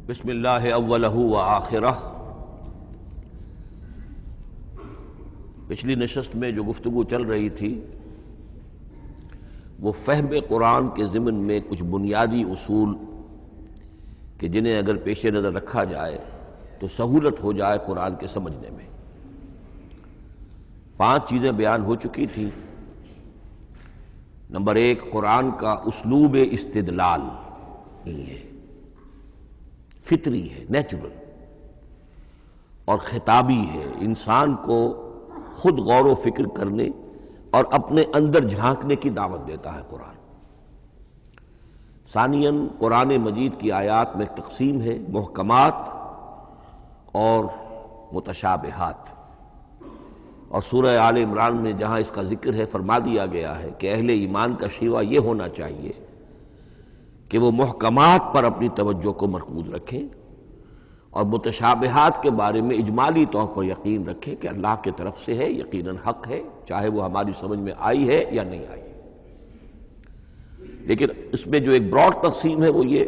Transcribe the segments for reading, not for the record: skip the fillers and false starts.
بسم اللہ اولہ و آخرہ۔ پچھلی نشست میں جو گفتگو چل رہی تھی وہ فہم قرآن کے ضمن میں کچھ بنیادی اصول کہ جنہیں اگر پیش نظر رکھا جائے تو سہولت ہو جائے قرآن کے سمجھنے میں۔ 5 چیزیں بیان ہو چکی تھیں۔ نمبر 1، قرآن کا اسلوب استدلال نہیں ہے، فطری ہے، نیچرل اور خطابی ہے، انسان کو خود غور و فکر کرنے اور اپنے اندر جھانکنے کی دعوت دیتا ہے قرآن۔ ثانیاً، قرآن مجید کی آیات میں تقسیم ہے محکمات اور متشابہات، اور سورہ آل عمران میں جہاں اس کا ذکر ہے فرما دیا گیا ہے کہ اہل ایمان کا شیوہ یہ ہونا چاہیے کہ وہ محکمات پر اپنی توجہ کو مرکوز رکھیں اور متشابہات کے بارے میں اجمالی طور پر یقین رکھیں کہ اللہ کی طرف سے ہے، یقیناً حق ہے، چاہے وہ ہماری سمجھ میں آئی ہے یا نہیں آئی۔ لیکن اس میں جو ایک براڈ تقسیم ہے وہ یہ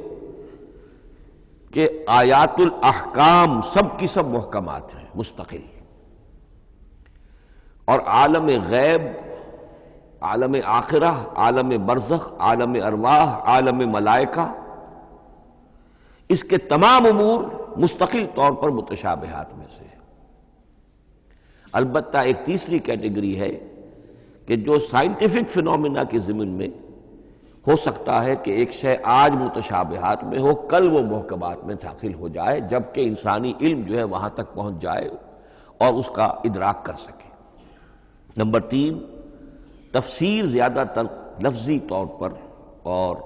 کہ آیات الاحکام سب کی سب محکمات ہیں مستقل، اور عالم غیب، عالم آخرہ، عالم برزخ، عالم ارواح، عالم ملائکہ، اس کے تمام امور مستقل طور پر متشابہات میں سے ہے۔ البتہ ایک تیسری کیٹیگری ہے کہ جو سائنٹیفک فینومینا کے ضمن میں ہو سکتا ہے کہ ایک شے آج متشابہات میں ہو، کل وہ محکمات میں داخل ہو جائے، جبکہ انسانی علم جو ہے وہاں تک پہنچ جائے اور اس کا ادراک کر سکے۔ نمبر 3، تفسیر زیادہ تر لفظی طور پر اور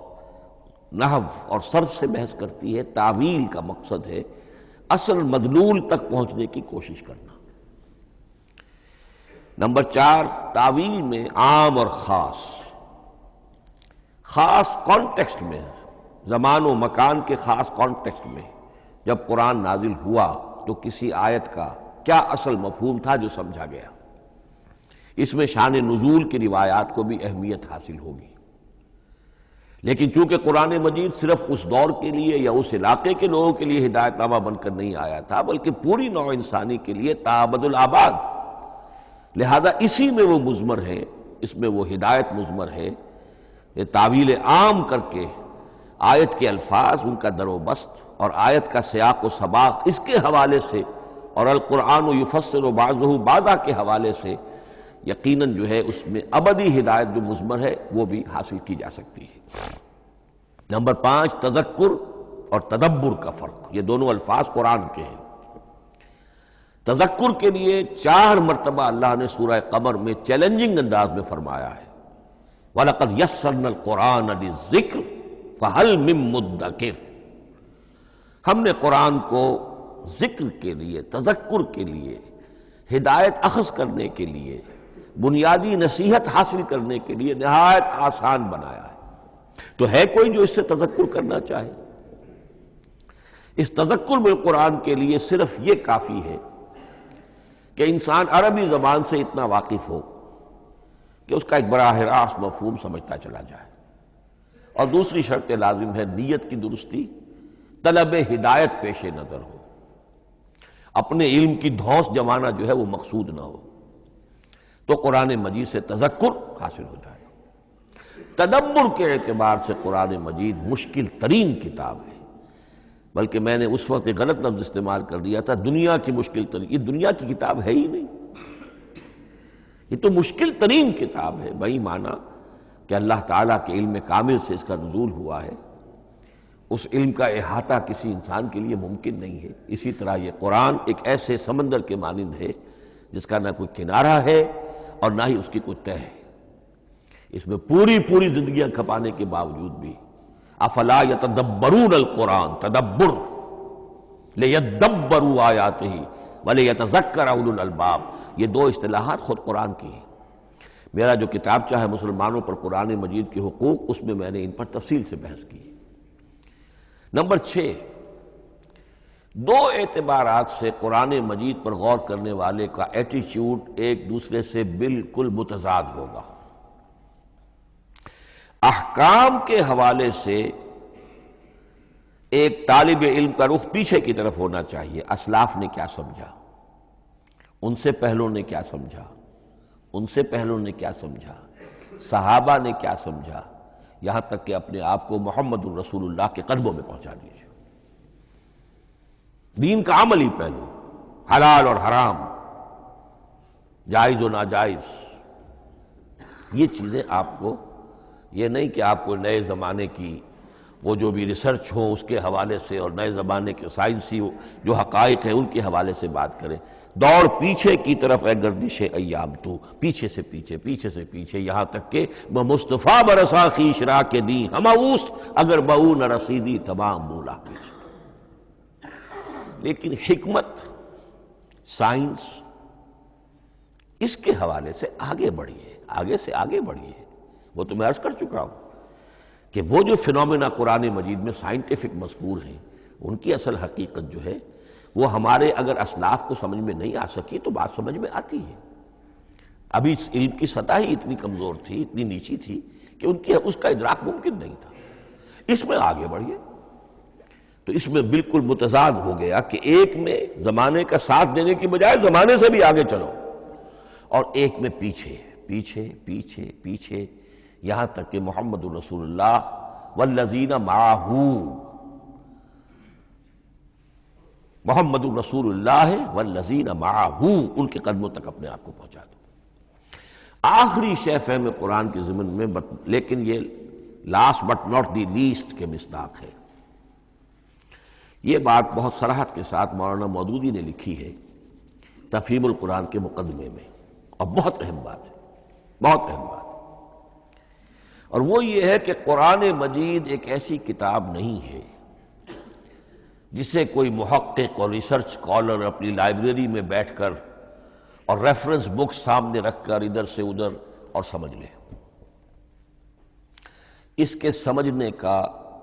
نحو اور صرف سے بحث کرتی ہے، تعویل کا مقصد ہے اصل مدلول تک پہنچنے کی کوشش کرنا۔ نمبر 4، تعویل میں عام اور خاص کانٹیکسٹ میں، زمان و مکان کے خاص کانٹیکسٹ میں جب قرآن نازل ہوا تو کسی آیت کا کیا اصل مفہوم تھا جو سمجھا گیا، اس میں شان نزول کی روایات کو بھی اہمیت حاصل ہوگی۔ لیکن چونکہ قرآن مجید صرف اس دور کے لیے یا اس علاقے کے لوگوں کے لیے ہدایت نامہ بن کر نہیں آیا تھا، بلکہ پوری نوع انسانی کے لیے تا ابد الآباد، لہذا اسی میں وہ مضمر ہے، اس میں وہ ہدایت مضمر ہے۔ یہ تعویل عام کر کے آیت کے الفاظ، ان کا در و بست اور آیت کا سیاق و سباق اس کے حوالے سے، اور القرآن یفسر بعضہ بعضا کے حوالے سے یقیناً جو ہے اس میں ابدی ہدایت جو مضمر ہے وہ بھی حاصل کی جا سکتی ہے۔ نمبر 5، تذکر اور تدبر کا فرق، یہ دونوں الفاظ قرآن کے ہیں۔ تذکر کے لیے 4 مرتبہ اللہ نے سورہ قمر میں چیلنجنگ انداز میں فرمایا ہے وَلَقَدْ يَسَّرْنَا الْقُرْآنَ لِلذِّكْرِ فَهَلْ مِن مُّدَّكِرٍ، ہم نے قرآن کو ذکر کے لیے، تذکر کے لیے، ہدایت اخذ کرنے کے لیے، بنیادی نصیحت حاصل کرنے کے لیے نہایت آسان بنایا ہے۔ تو ہے کوئی جو اس سے تذکر کرنا چاہے؟ اس تذکر بالقرآن کے لیے صرف یہ کافی ہے کہ انسان عربی زبان سے اتنا واقف ہو کہ اس کا ایک براہ راست مفہوم سمجھتا چلا جائے، اور دوسری شرط لازم ہے نیت کی درستی، طلب ہدایت پیش نظر ہو، اپنے علم کی دھونس جمانا جو ہے وہ مقصود نہ ہو، تو قرآن مجید سے تذکر حاصل ہو جائے۔ تدبر کے اعتبار سے قرآن مجید مشکل ترین کتاب ہے، بلکہ میں نے اس وقت ایک غلط لفظ استعمال کر دیا تھا، دنیا کی مشکل ترین، یہ دنیا کی کتاب ہے ہی نہیں، یہ تو مشکل ترین کتاب ہے، بہی معنی کہ اللہ تعالیٰ کے علم کامل سے اس کا نزول ہوا ہے، اس علم کا احاطہ کسی انسان کے لیے ممکن نہیں ہے۔ اسی طرح یہ قرآن ایک ایسے سمندر کے مانند ہے جس کا نہ کوئی کنارہ ہے اور نہ ہی اس کی کوئی تہہ ہے، اس میں پوری زندگیاں کھپانے کے باوجود بھی افلا یتدبرون القرآن، تدبر، لیدبروا آیاتہ ولیتذکر اولو الالباب، یہ 2 اصطلاحات خود قرآن کی ہیں۔ میرا جو کتابچہ ہے مسلمانوں پر قرآن مجید کے حقوق، اس میں میں نے ان پر تفصیل سے بحث کی۔ نمبر 6، 2 اعتبارات سے قرآن مجید پر غور کرنے والے کا ایٹیچیوڈ ایک دوسرے سے بالکل متضاد ہوگا۔ احکام کے حوالے سے ایک طالب علم کا رخ پیچھے کی طرف ہونا چاہیے، اسلاف نے کیا سمجھا، ان سے پہلوں نے کیا سمجھا، ان سے پہلوں نے کیا سمجھا، صحابہ نے کیا سمجھا، یہاں تک کہ اپنے آپ کو محمد الرسول اللہ کے قدموں میں پہنچا دیجیے۔ دین کا عملی پہلو، حلال اور حرام، جائز و ناجائز، یہ چیزیں آپ کو، یہ نہیں کہ آپ کو نئے زمانے کی وہ جو بھی ریسرچ ہو اس کے حوالے سے اور نئے زمانے کے سائنسی جو حقائق ہیں ان کے حوالے سے بات کریں۔ دوڑ پیچھے کی طرف ہے گردش ایام تو، پیچھے سے پیچھے، پیچھے سے پیچھے، یہاں تک کہ مصطفیٰ برسا خیش را کے دی ہم اوست اگر بہو نہ رسیدی تمام مولا پیچھے۔ لیکن حکمت، سائنس، اس کے حوالے سے آگے بڑھی ہے، آگے سے آگے بڑھی ہے۔ وہ تو میں عرض کر چکا ہوں کہ وہ جو فینومینا قرآن مجید میں سائنٹیفک مذکور ہیں ان کی اصل حقیقت جو ہے وہ ہمارے اگر اسلاف کو سمجھ میں نہیں آ سکی تو بات سمجھ میں آتی ہے۔ ابھی اس علم کی سطح ہی اتنی کمزور تھی، اتنی نیچی تھی کہ ان کی اس کا ادراک ممکن نہیں تھا۔ اس میں آگے بڑھیے تو اس میں بالکل متضاد ہو گیا کہ ایک میں زمانے کا ساتھ دینے کی بجائے زمانے سے بھی آگے چلو، اور ایک میں پیچھے پیچھے پیچھے پیچھے، یہاں تک کہ محمد الرسول اللہ والذین معہ، محمد الرسول اللہ والذین معہ، ان کے قدموں تک اپنے آپ کو پہنچا دو۔ آخری شے فہم قرآن کے ضمن میں، لیکن یہ last but not the least کے مصداق ہے۔ یہ بات بہت صراحت کے ساتھ مولانا مودودی نے لکھی ہے تفہیم القرآن کے مقدمے میں، اور بہت اہم بات ہے، بہت اہم بات ہے، اور وہ یہ ہے کہ قرآن مجید ایک ایسی کتاب نہیں ہے جسے کوئی محقق اور ریسرچ اسکالر اپنی لائبریری میں بیٹھ کر اور ریفرنس بک سامنے رکھ کر ادھر سے ادھر اور سمجھ لے۔ اس کے سمجھنے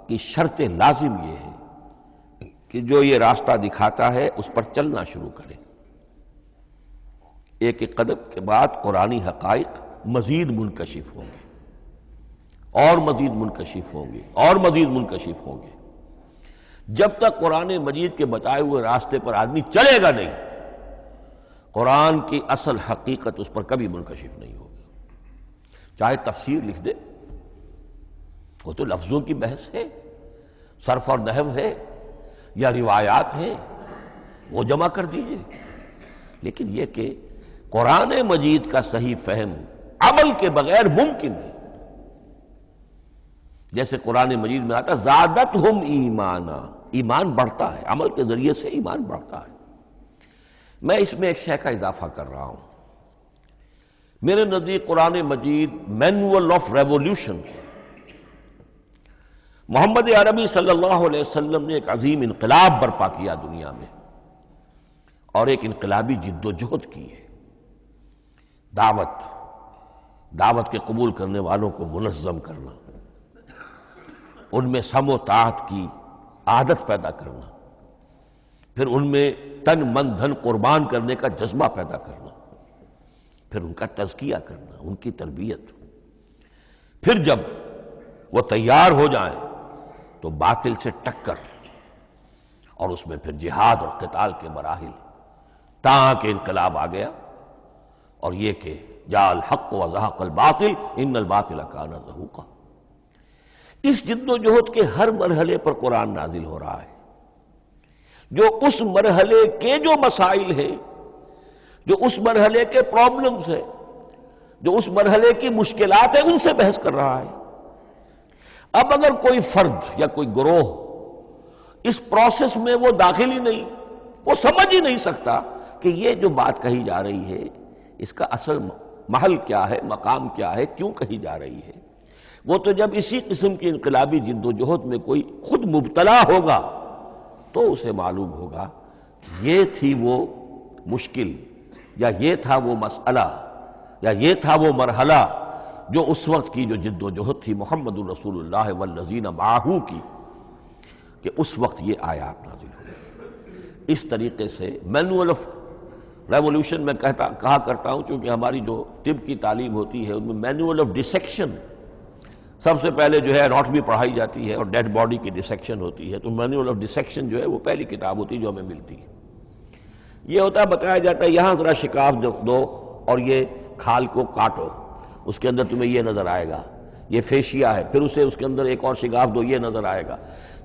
کی شرط لازم یہ ہے کہ جو یہ راستہ دکھاتا ہے اس پر چلنا شروع کرے۔ ایک ایک قدم کے بعد قرآنی حقائق مزید منکشف ہوں گے، اور مزید منکشف ہوں گے، اور مزید منکشف ہوں گے۔ جب تک قرآن مجید کے بتائے ہوئے راستے پر آدمی چلے گا نہیں، قرآن کی اصل حقیقت اس پر کبھی منکشف نہیں ہوگی۔ چاہے تفسیر لکھ دے، وہ تو لفظوں کی بحث ہے، صرف اور نحو ہے، یا روایات ہیں، وہ جمع کر دیجئے، لیکن یہ کہ قرآن مجید کا صحیح فہم عمل کے بغیر ممکن نہیں۔ جیسے قرآن مجید میں آتا زادتہم ایمانا، ایمان بڑھتا ہے، عمل کے ذریعے سے ایمان بڑھتا ہے۔ میں اس میں ایک شے کا اضافہ کر رہا ہوں۔ میرے نزدیک قرآن مجید مینول آف ریولوشن، محمد عربی صلی اللہ علیہ وسلم نے ایک عظیم انقلاب برپا کیا دنیا میں، اور ایک انقلابی جد و جہد کی ہے۔ دعوت کے قبول کرنے والوں کو منظم کرنا، ان میں سم و طاعت کی عادت پیدا کرنا، پھر ان میں تن من دھن قربان کرنے کا جذبہ پیدا کرنا، پھر ان کا تزکیہ کرنا، ان کی تربیت، پھر جب وہ تیار ہو جائیں تو باطل سے ٹکر، اور اس میں پھر جہاد اور قتال کے مراحل، تاکہ انقلاب آ گیا، اور یہ کہ جاء الحق وزہق الباطل ان الباطل کان زہوقا۔ اس جد و جہد کے ہر مرحلے پر قرآن نازل ہو رہا ہے، جو اس مرحلے کے جو مسائل ہیں، جو اس مرحلے کے پرابلمز ہیں، جو اس مرحلے کی مشکلات ہیں، ان سے بحث کر رہا ہے۔ اب اگر کوئی فرد یا کوئی گروہ اس پروسیس میں وہ داخل ہی نہیں، وہ سمجھ ہی نہیں سکتا کہ یہ جو بات کہی جا رہی ہے اس کا اصل محل کیا ہے، مقام کیا ہے، کیوں کہی جا رہی ہے، وہ تو جب اسی قسم کی انقلابی جد و جہد میں کوئی خود مبتلا ہوگا تو اسے معلوم ہوگا یہ تھی وہ مشکل، یا یہ تھا وہ مسئلہ، یا یہ تھا وہ مرحلہ جو اس وقت کی جو جد و جہد تھی محمد الرسول اللہ والذین معہ کی، کہ اس وقت یہ آیات نازل ہوئی۔ اس طریقے سے مینول آف ریولوشن میں کہا کرتا ہوں، چونکہ ہماری جو طب کی تعلیم ہوتی ہے ان میں مینول آف ڈسیکشن، سب سے پہلے جو ہے اناٹمی پڑھائی جاتی ہے اور ڈیڈ باڈی کی ڈسیکشن ہوتی ہے، تو مینول آف ڈسیکشن جو ہے وہ پہلی کتاب ہوتی ہے جو ہمیں ملتی ہے۔ یہ ہوتا ہے بتایا جاتا ہے یہاں ذرا شکاف دو اور یہ کھال کو کاٹو، اس کے اندر تمہیں یہ نظر آئے گا، یہ فیشیا ہے، پھر اسے اس کے اندر ایک اور شگاف دو، یہ نظر آئے گا۔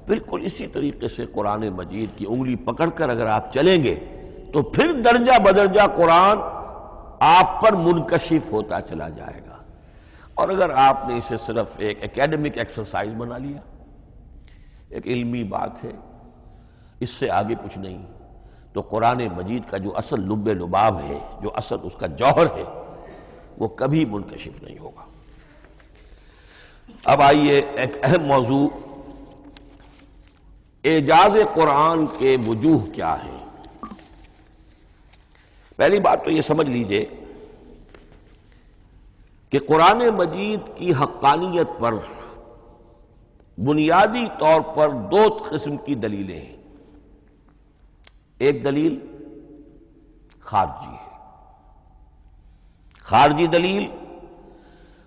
بالکل اسی طریقے سے قرآن مجید کی انگلی پکڑ کر اگر آپ چلیں گے تو پھر درجہ بدرجہ قرآن آپ پر منکشف ہوتا چلا جائے گا۔ اور اگر آپ نے اسے صرف ایک اکیڈمک ایکسرسائز بنا لیا، ایک علمی بات ہے، اس سے آگے کچھ نہیں، تو قرآن مجید کا جو اصل لب لباب ہے، جو اصل اس کا جوہر ہے، وہ کبھی منکشف نہیں ہوگا۔ اب آئیے ایک اہم موضوع، اعجاز قرآن کے وجوہ کیا ہیں۔ پہلی بات تو یہ سمجھ لیجئے کہ قرآن مجید کی حقانیت پر بنیادی طور پر دو قسم کی دلیلیں ہیں۔ ایک دلیل خارجی ہے، خارجی دلیل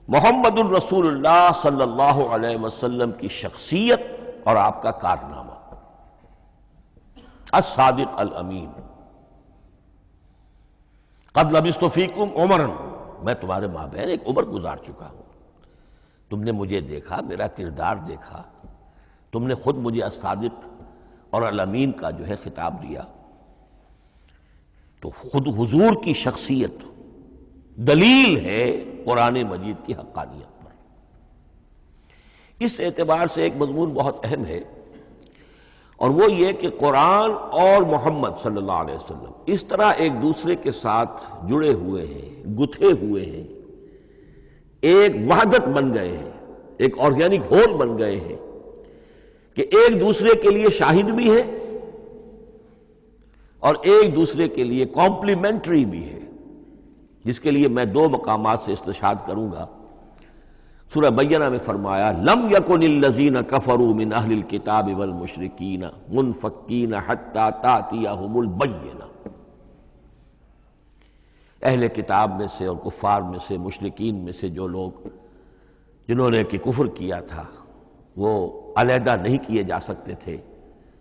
محمد الرسول اللہ صلی اللہ علیہ وسلم کی شخصیت اور آپ کا کارنامہ، الصادق الامین۔ قد لبثت فیکم عمرا، میں تمہارے مابین ایک عمر گزار چکا ہوں، تم نے مجھے دیکھا، میرا کردار دیکھا، تم نے خود مجھے الصادق اور الامین کا جو ہے خطاب دیا، تو خود حضور کی شخصیت دلیل ہے قرآن مجید کی حقانیت پر۔ اس اعتبار سے ایک مضمون بہت اہم ہے، اور وہ یہ کہ قرآن اور محمد صلی اللہ علیہ وسلم اس طرح ایک دوسرے کے ساتھ جڑے ہوئے ہیں، گتھے ہوئے ہیں، ایک وحدت بن گئے ہیں، ایک آرگینک ہول بن گئے ہیں کہ ایک دوسرے کے لیے شاہد بھی ہے اور ایک دوسرے کے لیے کمپلیمنٹری بھی ہے، جس کے لیے میں دو مقامات سے استشہاد کروں گا۔ سورہ بینہ میں فرمایا لم یکن الذین کفروا من اہل الکتاب والمشرکین منفکین حتی تأتیہم البینہ، اہل کتاب میں سے اور کفار میں سے، مشرکین میں سے جو لوگ جنہوں نے کہ کفر کیا تھا، وہ علیحدہ نہیں کیے جا سکتے تھے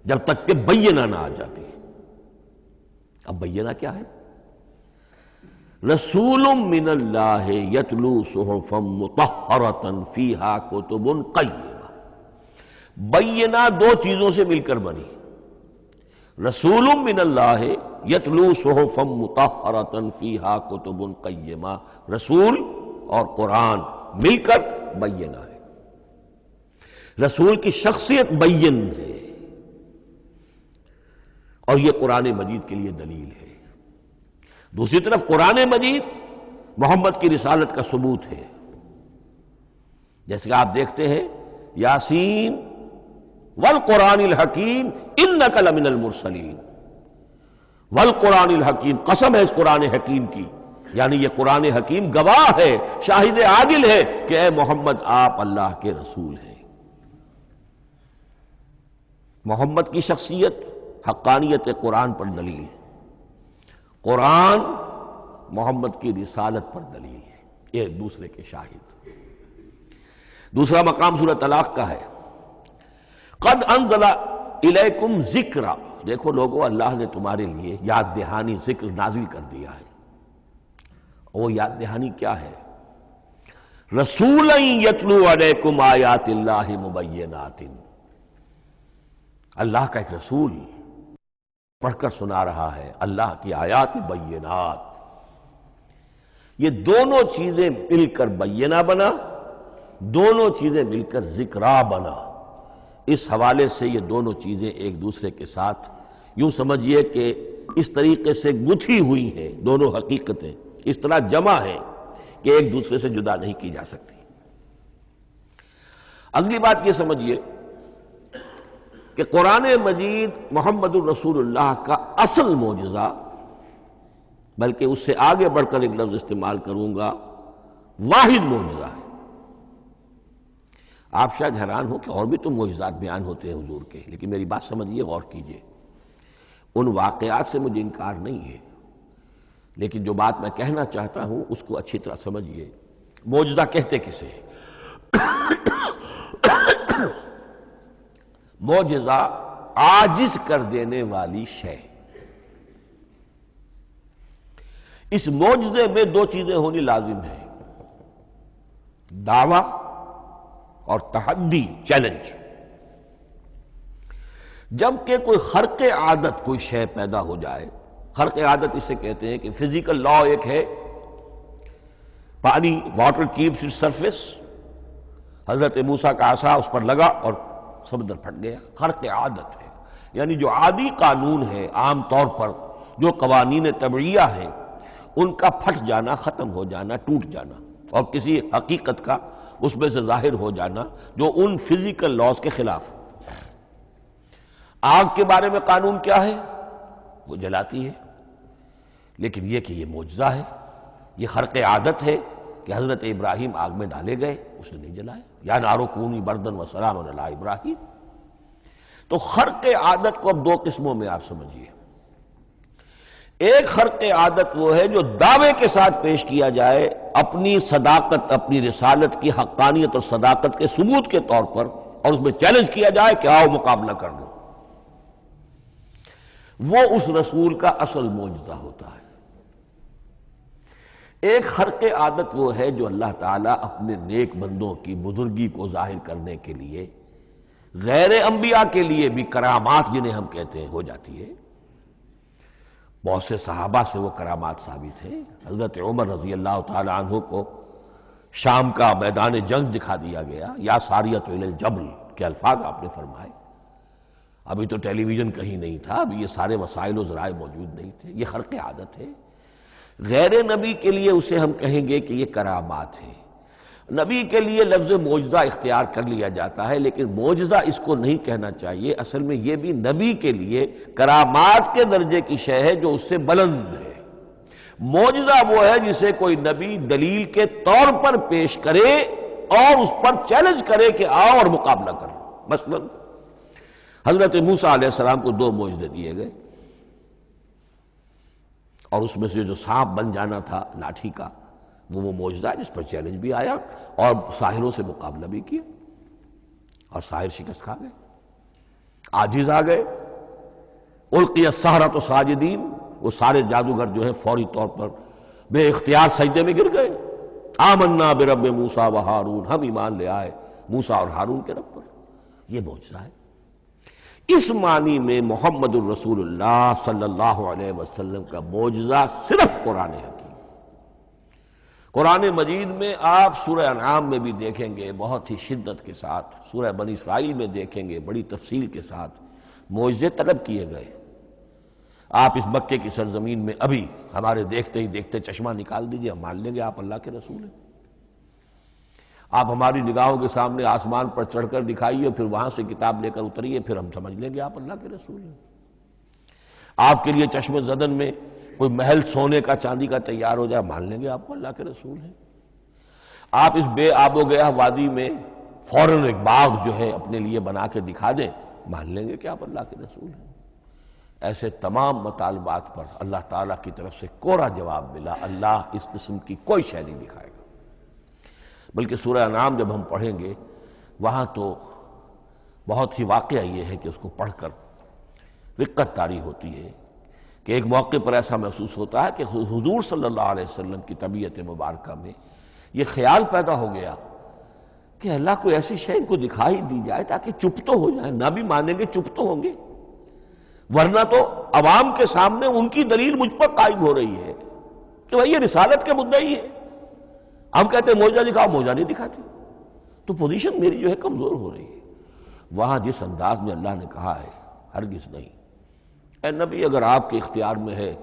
جب تک کہ بینہ نہ آ جاتی۔ اب بینہ کیا ہے؟ رسول من اللہ یتلو صحفا مطہرۃ فیہا کتب قیمہ۔ بینہ دو چیزوں سے مل کر بنی، رسول من اللہ یتلو صحفا مطہرۃ فیہا کتب قیمہ، رسول اور قرآن مل کر بینہ ہے۔ رسول کی شخصیت بین ہے، اور یہ قرآن مجید کے لیے دلیل ہے۔ دوسری طرف قرآن مجید محمد کی رسالت کا ثبوت ہے، جیسے کہ آپ دیکھتے ہیں یاسین والقرآن الحکیم انک لمن المرسلین، والقرآن الحکیم، قسم ہے اس قرآن حکیم کی، یعنی یہ قرآن حکیم گواہ ہے، شاہد عادل ہے کہ اے محمد آپ اللہ کے رسول ہیں۔ محمد کی شخصیت، حقانیت قرآن پر دلیل، قرآن محمد کی رسالت پر دلیل، ایک دوسرے کے شاہد۔ دوسرا مقام سورہ طلاق کا ہے، قد انزل الیکم ذکرا، دیکھو لوگو اللہ نے تمہارے لیے یاد دہانی ذکر نازل کر دیا ہے۔ وہ یاد دہانی کیا ہے؟ رسولا یتلو علیکم آیات اللہ مبینات، اللہ کا ایک رسول پڑھ کر سنا رہا ہے اللہ کی آیات بینات۔ یہ دونوں چیزیں مل کر بینہ بنا، دونوں چیزیں مل کر ذکرا بنا۔ اس حوالے سے یہ دونوں چیزیں ایک دوسرے کے ساتھ یوں سمجھیے کہ اس طریقے سے گتھی ہوئی ہیں، دونوں حقیقتیں اس طرح جمع ہیں کہ ایک دوسرے سے جدا نہیں کی جا سکتی۔ اگلی بات یہ سمجھیے کہ قرآن مجید محمد الرسول اللہ کا اصل معجزہ، بلکہ اس سے آگے بڑھ کر ایک لفظ استعمال کروں گا، واحد معجزہ ہے۔ آپ شاید حیران ہو کہ اور بھی تو معجزات بیان ہوتے ہیں حضور کے، لیکن میری بات سمجھیے، غور کیجئے، ان واقعات سے مجھے انکار نہیں ہے، لیکن جو بات میں کہنا چاہتا ہوں اس کو اچھی طرح سمجھیے۔ معجزہ کہتے کسے؟ معجزہ عاجز کر دینے والی شے. اس معجزے میں دو چیزیں ہونی لازم ہیں: دعویٰ اور تحدی، چیلنج. جبکہ کوئی خرق عادت کوئی شے پیدا ہو جائے، خرق عادت اسے کہتے ہیں کہ فزیکل لا ایک ہے، پانی، واٹر کیپس اٹس سرفیس، حضرت موسیٰ کا عصا اس پر لگا اور سمندر پھٹ گیا، خرق عادت ہے. یعنی جو عادی قانون ہے، عام طور پر جو قوانین طبعیہ ہیں، ان کا پھٹ جانا، ختم ہو جانا، ٹوٹ جانا، اور کسی حقیقت کا اس میں سے ظاہر ہو جانا جو ان فزیکل لاز کے خلاف. آگ کے بارے میں قانون کیا ہے؟ وہ جلاتی ہے. لیکن یہ کہ یہ معجزہ ہے، یہ خرق عادت ہے کہ حضرت ابراہیم آگ میں ڈالے گئے، اس نے نہیں جلایا. یا نارو کونی بردن و سلام علی ابراہیم. تو خرق عادت کو اب دو قسموں میں آپ سمجھیے. ایک خرق عادت وہ ہے جو دعوے کے ساتھ پیش کیا جائے، اپنی صداقت، اپنی رسالت کی حقانیت اور صداقت کے ثبوت کے طور پر، اور اس میں چیلنج کیا جائے کہ آؤ مقابلہ کر لو. وہ اس رسول کا اصل معجزہ ہوتا ہے. ایک خرق عادت وہ ہے جو اللہ تعالیٰ اپنے نیک بندوں کی بزرگی کو ظاہر کرنے کے لیے، غیر انبیاء کے لیے بھی کرامات جنہیں ہم کہتے ہیں ہو جاتی ہے. بہت سے صحابہ سے وہ کرامات ثابت ہیں. حضرت عمر رضی اللہ تعالی عنہ کو شام کا میدان جنگ دکھا دیا گیا، یا ساریۃ الی الجبل کے الفاظ آپ نے فرمائے. ابھی تو ٹیلی ویژن کہیں نہیں تھا، ابھی یہ سارے وسائل و ذرائع موجود نہیں تھے. یہ خرق عادت ہے. غیر نبی کے لیے اسے ہم کہیں گے کہ یہ کرامات ہے. نبی کے لیے لفظ معجزہ اختیار کر لیا جاتا ہے، لیکن معجزہ اس کو نہیں کہنا چاہیے. اصل میں یہ بھی نبی کے لیے کرامات کے درجے کی شے ہے جو اس سے بلند ہے. معجزہ وہ ہے جسے کوئی نبی دلیل کے طور پر پیش کرے اور اس پر چیلنج کرے کہ آؤ اور مقابلہ کرو. مثلا حضرت موسیٰ علیہ السلام کو دو معجزے دیے گئے، اور اس میں سے جو سانپ بن جانا تھا لاٹھی کا، وہ معجزہ ہے جس پر چیلنج بھی آیا اور ساحروں سے مقابلہ بھی کیا، اور ساحر شکست کھا گئے، عاجز آ گئے. القی السحرۃ ساجدین، وہ سارے جادوگر جو ہیں فوری طور پر بے اختیار سجدے میں گر گئے. آمنا برب موسیٰ و ہارون، ہم ایمان لے آئے موسیٰ اور ہارون کے رب پر. یہ معجزہ ہے. اس معنی میں محمد الرسول اللہ صلی اللہ علیہ وسلم کا معجزہ صرف قرآن حکیم. قرآن مجید میں آپ سورہ انعام میں بھی دیکھیں گے بہت ہی شدت کے ساتھ، سورہ بنی اسرائیل میں دیکھیں گے بڑی تفصیل کے ساتھ معجزے طلب کیے گئے. آپ اس مکے کی سرزمین میں ابھی ہمارے دیکھتے ہی دیکھتے چشمہ نکال دیجئے، ہم مان لیں گے آپ اللہ کے رسول ہیں. آپ ہماری نگاہوں کے سامنے آسمان پر چڑھ کر دکھائیے، پھر وہاں سے کتاب لے کر اتریے، پھر ہم سمجھ لیں گے آپ اللہ کے رسول ہیں. آپ کے لیے چشم زدن میں کوئی محل سونے کا چاندی کا تیار ہو جائے، مان لیں گے آپ کو اللہ کے رسول ہیں. آپ اس بے آب و گیا وادی میں فوراً ایک باغ جو ہے اپنے لیے بنا کے دکھا دیں، مان لیں گے کہ آپ اللہ کے رسول ہیں. ایسے تمام مطالبات پر اللہ تعالیٰ کی طرف سے کوڑا جواب ملا، اللہ اس قسم کی کوئی شے نہیں دکھائے گا. بلکہ سورہ انعام جب ہم پڑھیں گے وہاں تو بہت ہی واقعہ یہ ہے کہ اس کو پڑھ کر رقت طاری ہوتی ہے کہ ایک موقع پر ایسا محسوس ہوتا ہے کہ حضور صلی اللہ علیہ وسلم کی طبیعت مبارکہ میں یہ خیال پیدا ہو گیا کہ اللہ کو ایسی شے ان کو دکھائی دی جائے تاکہ چپ تو ہو جائے. نہ بھی مانیں گے چپ تو ہوں گے، ورنہ تو عوام کے سامنے ان کی دلیل مجھ پر قائم ہو رہی ہے کہ بھئی یہ رسالت کے مدعی ہے. ہم کہتے ہیں معجزہ دکھاؤ، معجزہ نہیں دکھاتے، تو پوزیشن میری جو ہے کمزور ہو رہی ہے. وہاں جس انداز میں اللہ نے کہا ہے، ہرگز نہیں. اے نبی اگر آپ کے اختیار میں ہے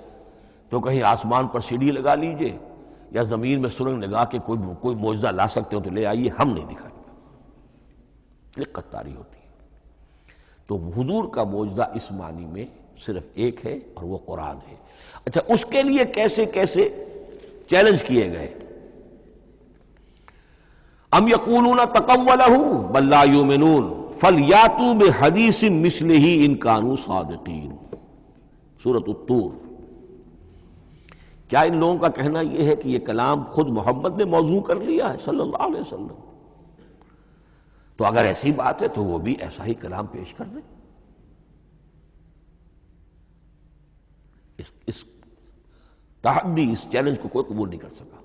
تو کہیں آسمان پر سیڑھی لگا لیجئے، یا زمین میں سرنگ لگا کے کوئی معجزہ لا سکتے ہو تو لے آئیے، ہم نہیں دکھائیں گے. رقت طاری ہوتی ہے. تو حضور کا معجزہ اس معنی میں صرف ایک ہے اور وہ قرآن ہے. اچھا، اس کے لیے کیسے کیسے چیلنج کیے گئے؟ ام یقولون تقولہ بل لا یؤمنون فلیاتوا بحدیث مثلہ ان کانوا صادقین. سورۃ الطور. کیا ان لوگوں کا کہنا یہ ہے کہ یہ کلام خود محمد نے موضوع کر لیا ہے صلی اللہ علیہ وسلم؟ تو اگر ایسی بات ہے تو وہ بھی ایسا ہی کلام پیش کر دیں. اس تحدی، اس چیلنج کو کوئی قبول نہیں کر سکا.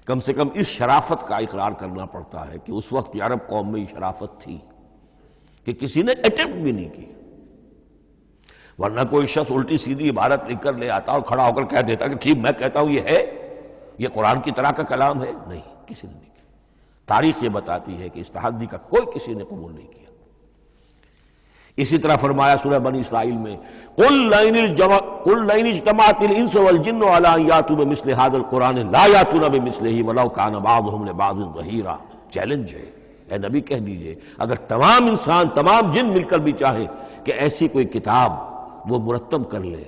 کم سے کم اس شرافت کا اقرار کرنا پڑتا ہے کہ اس وقت عرب قوم میں یہ شرافت تھی کہ کسی نے اٹمپٹ بھی نہیں کی. ورنہ کوئی شخص الٹی سیدھی عبارت لکھ کر لے آتا اور کھڑا ہو کر کہہ دیتا کہ ٹھیک میں کہتا ہوں یہ ہے، یہ قرآن کی طرح کا کلام ہے. نہیں، کسی نے نہیں کیا. تاریخ یہ بتاتی ہے کہ اس تحدی کا کوئی کسی نے قبول نہیں کیا. اسی طرح فرمایا سورہ بنی اسرائیل میں قُلْ لَئِنِ اجْتَمَعَتِ الْإِنسُ وَالْجِنُّ عَلَىٰ أَن يَأْتُوا بِمِثْلِ هَٰذَا الْقُرْآنِ لَا يَأْتُونَ بِمِثْلِهِ وَلَوْ كَانَ بَعْضُهُمْ لِبَعْضٍ ظَهِيرًا. چیلنج ہے، اے نبی کہہ دیجئے اگر تمام انسان، تمام جن مل کر بھی چاہیں کہ ایسی کوئی کتاب وہ مرتب کر لے،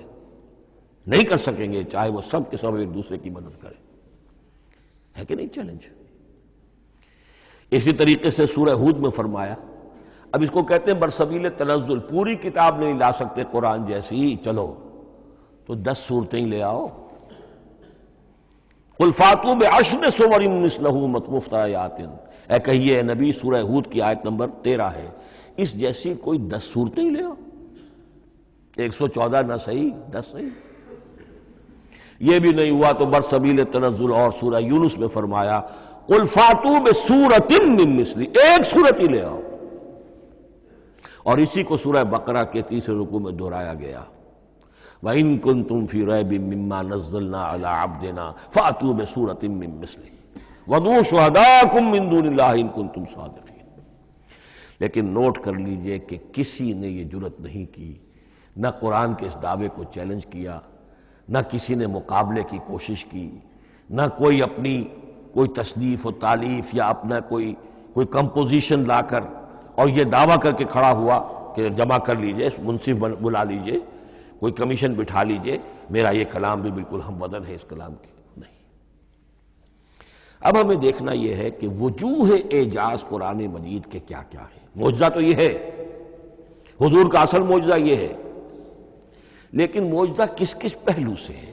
نہیں کر سکیں گے، چاہے وہ سب کے سب ایک دوسرے کی مدد کریں. ہے کہ نہیں چیلنج؟ اسی طریقے سے سورہ ہود میں فرمایا، اب اس کو کہتے ہیں برسبیل تنزل، پوری کتاب نہیں لا سکتے قرآن جیسی، چلو تو 10 صورتیں ہی لے آؤ. قُلْ فَاتُوا بِعَشْرِ سُوَرٍ مِثْلَهُ مُفْتَرَيَاتٍ، اے کہیے اے نبی، سورہ ہود کی آیت نمبر 13 ہے، اس جیسی کوئی 10 صورتیں ہی لے آؤ. 114 نہ صحیح، 10 صحیح. یہ بھی نہیں ہوا تو برسبیل تنزل اور سورہ یونس میں فرمایا قُلْ فَاتُوا بِسُورَةٍ مِّن مِثْلِهِ، ایک صورت ہی لے آؤ. اور اسی کو سورہ بقرہ کے 3 رکوع میں دہرایا گیا، وَإِن كُنتُمْ فِي رَيْبٍ مِّمَّا نَزَّلْنَا عَلَىٰ عَبْدِنَا فَأْتُوا بِسُورَةٍ مِّن مِّثْلِهِ وَادْعُوا شُهَدَاءَكُم مِّن دُونِ اللَّهِ إِن كُنتُمْ صَادِقِينَ. لیکن نوٹ کر لیجئے کہ کسی نے یہ جرأت نہیں کی، نہ قرآن کے اس دعوے کو چیلنج کیا، نہ کسی نے مقابلے کی کوشش کی، نہ کوئی اپنی کوئی تصنیف و تالیف یا اپنا کوئی کمپوزیشن لا کر اور یہ دعویٰ کر کے کھڑا ہوا کہ جمع کر لیجئے، منصف بلا لیجئے، کوئی کمیشن بٹھا لیجئے، میرا یہ کلام بھی بالکل ہم وزن ہے اس کلام کے. نہیں. اب ہمیں دیکھنا یہ ہے کہ وجوہ اعجاز قرآن مجید کے کیا کیا ہے. معجزہ تو یہ ہے، حضور کا اصل معجزہ یہ ہے، لیکن معجزہ کس کس پہلو سے ہے؟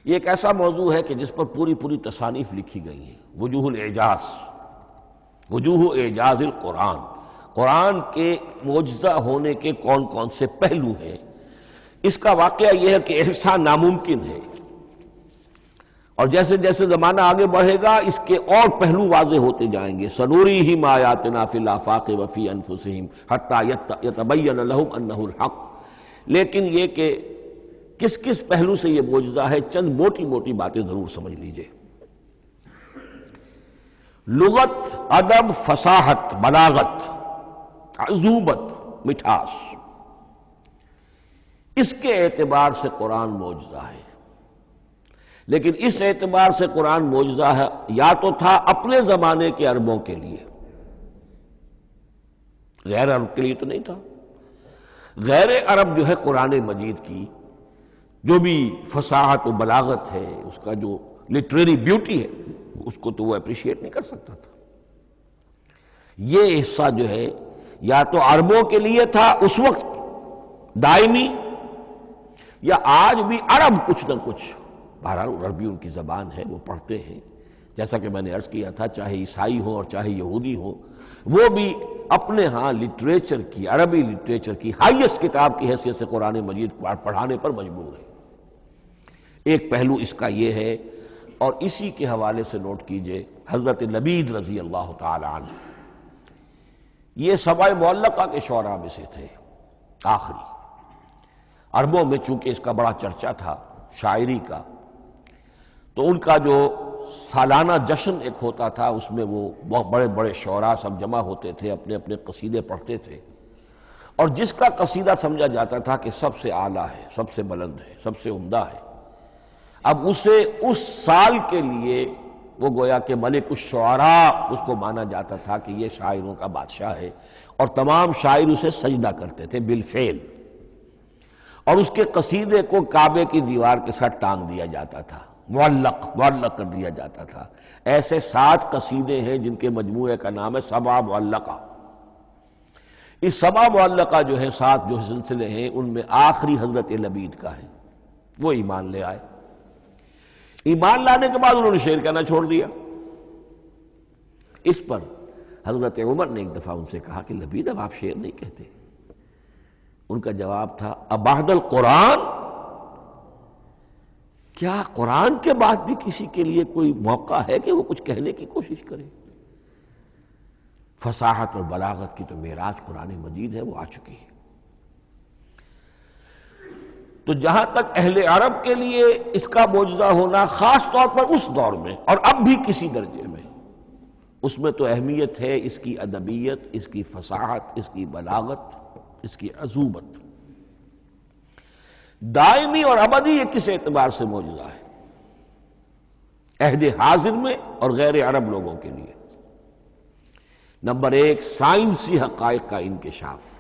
یہ ایک ایسا موضوع ہے کہ جس پر پوری تصانیف لکھی گئی ہیں. وجوہ الاعجاز، وجوہ اعجاز القرآن، قرآن کے معجزہ ہونے کے کون کون سے پہلو ہیں. اس کا واقعہ یہ ہے کہ احسان ناممکن ہے، اور جیسے جیسے زمانہ آگے بڑھے گا اس کے اور پہلو واضح ہوتے جائیں گے. سنوریہم آیاتنا فی الآفاق وفی انفسہم حتی یتبین لہم انہ الحق. لیکن یہ کہ کس کس پہلو سے یہ معجزہ ہے، چند موٹی موٹی باتیں ضرور سمجھ لیجئے. لغت، ادب، فصاحت، بلاغت، عذوبت، مٹھاس، اس کے اعتبار سے قرآن معجزہ ہے. لیکن اس اعتبار سے قرآن معجزہ ہے یا تو تھا اپنے زمانے کے عربوں کے لیے، غیر عرب کے لیے تو نہیں تھا. غیر عرب جو ہے قرآن مجید کی جو بھی فصاحت و بلاغت ہے، اس کا جو لٹریری بیوٹی ہے، اس کو تو وہ اپریشیٹ نہیں کر سکتا تھا. یہ حصہ جو ہے یا تو عربوں کے لیے تھا اس وقت دائمی، یا آج بھی عرب کچھ نہ کچھ، بہرحال عربی ان کی زبان ہے، وہ پڑھتے ہیں. جیسا کہ میں نے عرض کیا تھا، چاہے عیسائی ہو اور چاہے یہودی ہو، وہ بھی اپنے ہاں لٹریچر کی، عربی لٹریچر کی ہائیسٹ کتاب کی حیثیت سے قرآن مجید پڑھانے پر مجبور ہے. ایک پہلو اس کا یہ ہے. اور اسی کے حوالے سے نوٹ کیجئے حضرت لبید رضی اللہ تعالی عنہ، یہ سبع معلقہ کے شعراء میں سے تھے آخری. عربوں میں چونکہ اس کا بڑا چرچا تھا شاعری کا، تو ان کا جو سالانہ جشن ایک ہوتا تھا، اس میں وہ بہت بڑے بڑے شعراء سب جمع ہوتے تھے، اپنے اپنے قصیدے پڑھتے تھے، اور جس کا قصیدہ سمجھا جاتا تھا کہ سب سے اعلیٰ ہے، سب سے بلند ہے، سب سے عمدہ ہے، اب اسے اس سال کے لیے وہ گویا کہ ملک الشعراء اس کو مانا جاتا تھا کہ یہ شاعروں کا بادشاہ ہے، اور تمام شاعر اسے سجدہ کرتے تھے بالفعل، اور اس کے قصیدے کو کعبے کی دیوار کے ساتھ ٹانگ دیا جاتا تھا، معلق کر دیا جاتا تھا. ایسے 7 قصیدے ہیں جن کے مجموعے کا نام ہے سبع معلقہ. اس سبع معلقہ جو ہے 7 جو سلسلے ہیں، ان میں آخری حضرت لبید کا ہے. وہ ایمان لے آئے. ایمان لانے کے بعد انہوں نے شعر کہنا چھوڑ دیا. اس پر حضرت عمر نے ایک دفعہ ان سے کہا کہ لبید اب آپ شعر نہیں کہتے. ان کا جواب تھا ابعد القرآن، کیا قرآن کے بعد بھی کسی کے لیے کوئی موقع ہے کہ وہ کچھ کہنے کی کوشش کرے؟ فصاحت اور بلاغت کی تو معراج قرآن مجید ہے، وہ آ چکی ہے. تو جہاں تک اہل عرب کے لیے اس کا معجزہ ہونا خاص طور پر اس دور میں اور اب بھی کسی درجے میں، اس میں تو اہمیت ہے اس کی ادبیت، اس کی فصاحت، اس کی بلاغت، اس کی عذوبت. دائمی اور ابدی یہ کس اعتبار سے معجزہ ہے؟ عہد حاضر میں اور غیر عرب لوگوں کے لیے. نمبر ایک، سائنسی حقائق کا انکشاف.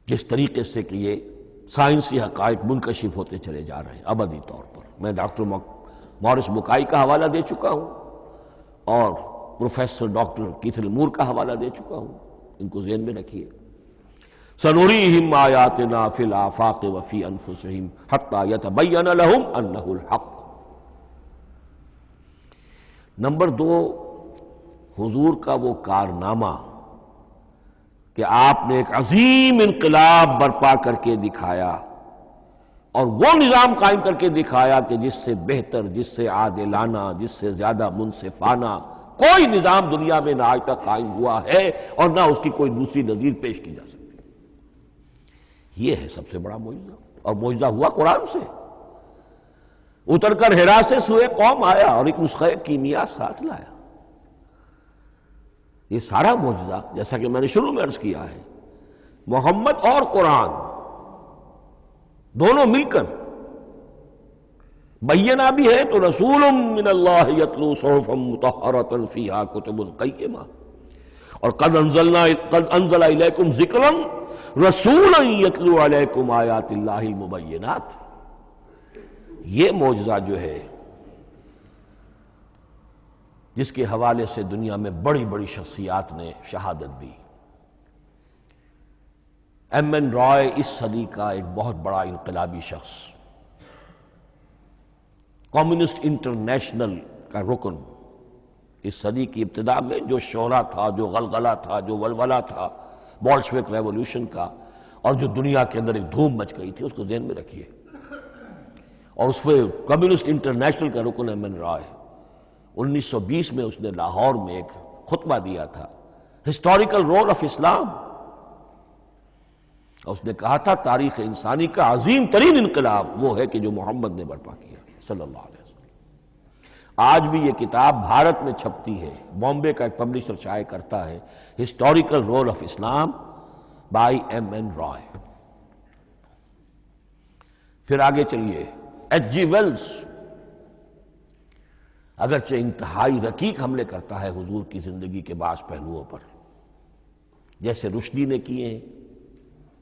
جس طریقے سے کہ یہ سائنسی حقائق منکشف ہوتے چلے جا رہے ہیں ابدی طور پر. میں ڈاکٹر مورس بکائی کا حوالہ دے چکا ہوں اور پروفیسر ڈاکٹر کیتھل مور کا حوالہ دے چکا ہوں، ان کو ذہن میں رکھیے. سنریہم آیاتنا فی الآفاق وفی انفسہم حتی یتبین لہم انہ الحق. نمبر دو، حضور کا وہ کارنامہ کہ آپ نے ایک عظیم انقلاب برپا کر کے دکھایا اور وہ نظام قائم کر کے دکھایا کہ جس سے بہتر، جس سے عادلانہ، جس سے زیادہ منصفانہ کوئی نظام دنیا میں نہ آج تک قائم ہوا ہے اور نہ اس کی کوئی دوسری نظیر پیش کی جا سکتی. یہ ہے سب سے بڑا معجزہ، اور معجزہ ہوا قرآن سے. اتر کر حرا سے سوئے قوم آیا اور ایک نسخہ کیمیا ساتھ لایا. یہ سارا معجزہ، جیسا کہ میں نے شروع میں عرض کیا ہے، محمد اور قرآن دونوں مل کر بینہ بھی ہے تو رسول من اللہ یتلو صحفا مطہرۃ فیہا کتب قیمہ، اور قد انزل الیکم ذکرا رسولا یتلو علیکم آیات اللہ المبینات. یہ معجزہ جو ہے جس کے حوالے سے دنیا میں بڑی بڑی شخصیات نے شہادت دی. ایم این رائے اس صدی کا ایک بہت بڑا انقلابی شخص، کمیونسٹ انٹرنیشنل کا رکن. اس صدی کی ابتدا میں جو شورا تھا، جو غلغلہ تھا، جو ولولہ تھا بولشوک ریولوشن کا، اور جو دنیا کے اندر ایک دھوم مچ گئی تھی، اس کو ذہن میں رکھیے. اور اس میں کمیونسٹ انٹرنیشنل کا رکن ایم این رائے. 1920 میں اس نے لاہور میں ایک خطبہ دیا تھا، ہسٹوریکل رول آف اسلام. اور اس نے کہا تھا تاریخ انسانی کا عظیم ترین انقلاب وہ ہے کہ جو محمد نے برپا کیا صلی اللہ علیہ وسلم. آج بھی یہ کتاب بھارت میں چھپتی ہے، بامبے کا ایک پبلشر شائع کرتا ہے، ہسٹوریکل رول آف اسلام بائی ایم این رائے. پھر آگے چلیے، ایچ جی ویلز اگرچہ انتہائی رقیق حملے کرتا ہے حضور کی زندگی کے بعض پہلوؤں پر، جیسے رشدی نے کیے ہیں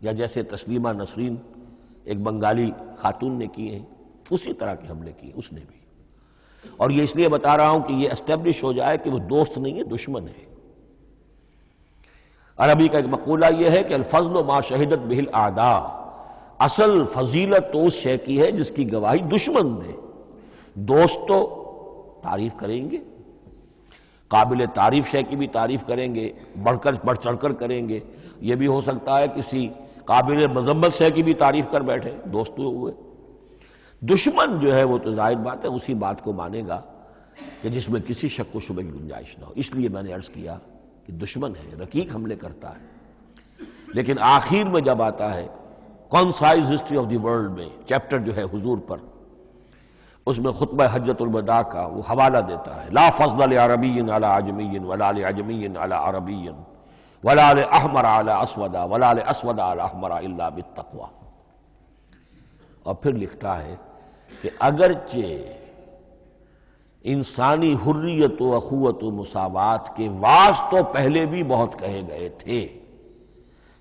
یا جیسے تسلیمہ نسرین ایک بنگالی خاتون نے کیے ہیں، اسی طرح کے حملے کیے اس نے بھی. اور یہ اس لیے بتا رہا ہوں کہ یہ اسٹیبلش ہو جائے کہ وہ دوست نہیں ہے، دشمن ہے. عربی کا ایک مقولہ یہ ہے کہ الفضل ما شہدت بہ الاعداء، اصل فضیلت تو اس شے کی ہے جس کی گواہی دشمن دے. دوست تو تعریف کریں گے، قابل تعریف شے کی بھی تعریف کریں گے، بڑھ چڑھ کر کریں گے. یہ بھی ہو سکتا ہے کسی قابل مذمت شے کی بھی تعریف کر بیٹھے، دوست ہوئے. دشمن جو ہے وہ تو ظاہر بات ہے اسی بات کو مانے گا کہ جس میں کسی شک و شبہ کی گنجائش نہ ہو. اس لیے میں نے عرض کیا کہ دشمن ہے، رقیق حملے کرتا ہے. لیکن آخر میں جب آتا ہے concise history of the world میں چیپٹر جو ہے حضور پر، اس میں خطبہ حجۃ الوداع کا وہ حوالہ دیتا ہے، لا فضل لعربی علی عجمی ولا لعجمی علی عربی ولا لاحمر علی اسود ولا لاسود علی احمر الا بالتقوی. اور پھر لکھتا ہے کہ اگرچہ انسانی حریت و اخوت و مساوات کے واعظ تو پہلے بھی بہت کہے گئے تھے،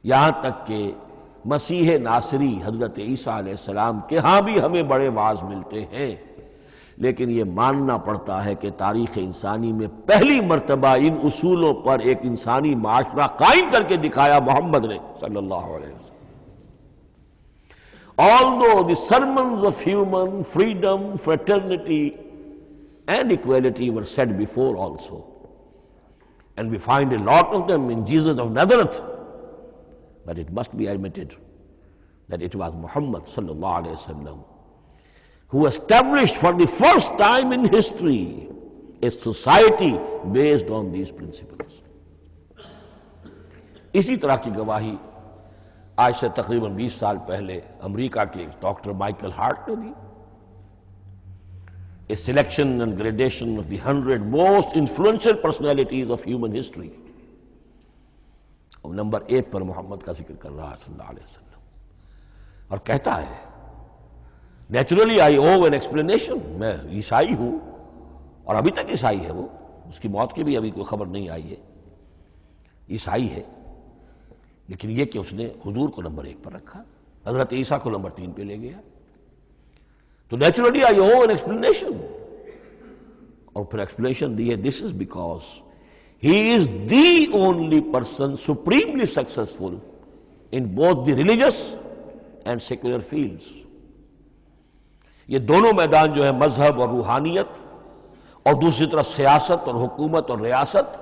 یہاں تک کہ مسیح ناصری حضرت عیسیٰ علیہ السلام کے ہاں بھی ہمیں بڑے واعظ ملتے ہیں، لیکن یہ ماننا پڑتا ہے کہ تاریخ انسانی میں پہلی مرتبہ ان اصولوں پر ایک انسانی معاشرہ قائم کر کے دکھایا محمد نے صلی اللہ علیہ وسلم. Although the sermons of human freedom, fraternity and equality were said before also. And we find a lot of them in Jesus of Nazareth. But it must be admitted that it was Muhammad sallallahu alaihi wasallam who established for the first time in history a society based on these principles. اسی طرح کی گواہی آج سے تقریباً 20 سال پہلے امریکہ کے ڈاکٹر مائیکل ہارٹ نے دی. A selection and gradation of the 100 most influential personalities of human history. اور نمبر 1 پر محمد کا ذکر کر رہا ہے صلی اللہ علیہ وسلم، اور کہتا ہے naturally I owe an explanation, میں عیسائی ہوں اور ابھی تک عیسائی ہے، وہ اس کی موت کی بھی ابھی کوئی خبر نہیں آئی ہے، عیسائی ہے، لیکن یہ کہ اس نے حضور کو نمبر 1 پر رکھا، حضرت عیسیٰ کو نمبر 3 پہ لے گیا. تو naturally I owe an explanation, اور پھر ایکسپلینیشن دی ہے this is because he is the only person supremely successful in both the religious and secular fields. یہ دونوں میدان جو ہے مذہب اور روحانیت اور دوسری طرف سیاست اور حکومت اور ریاست،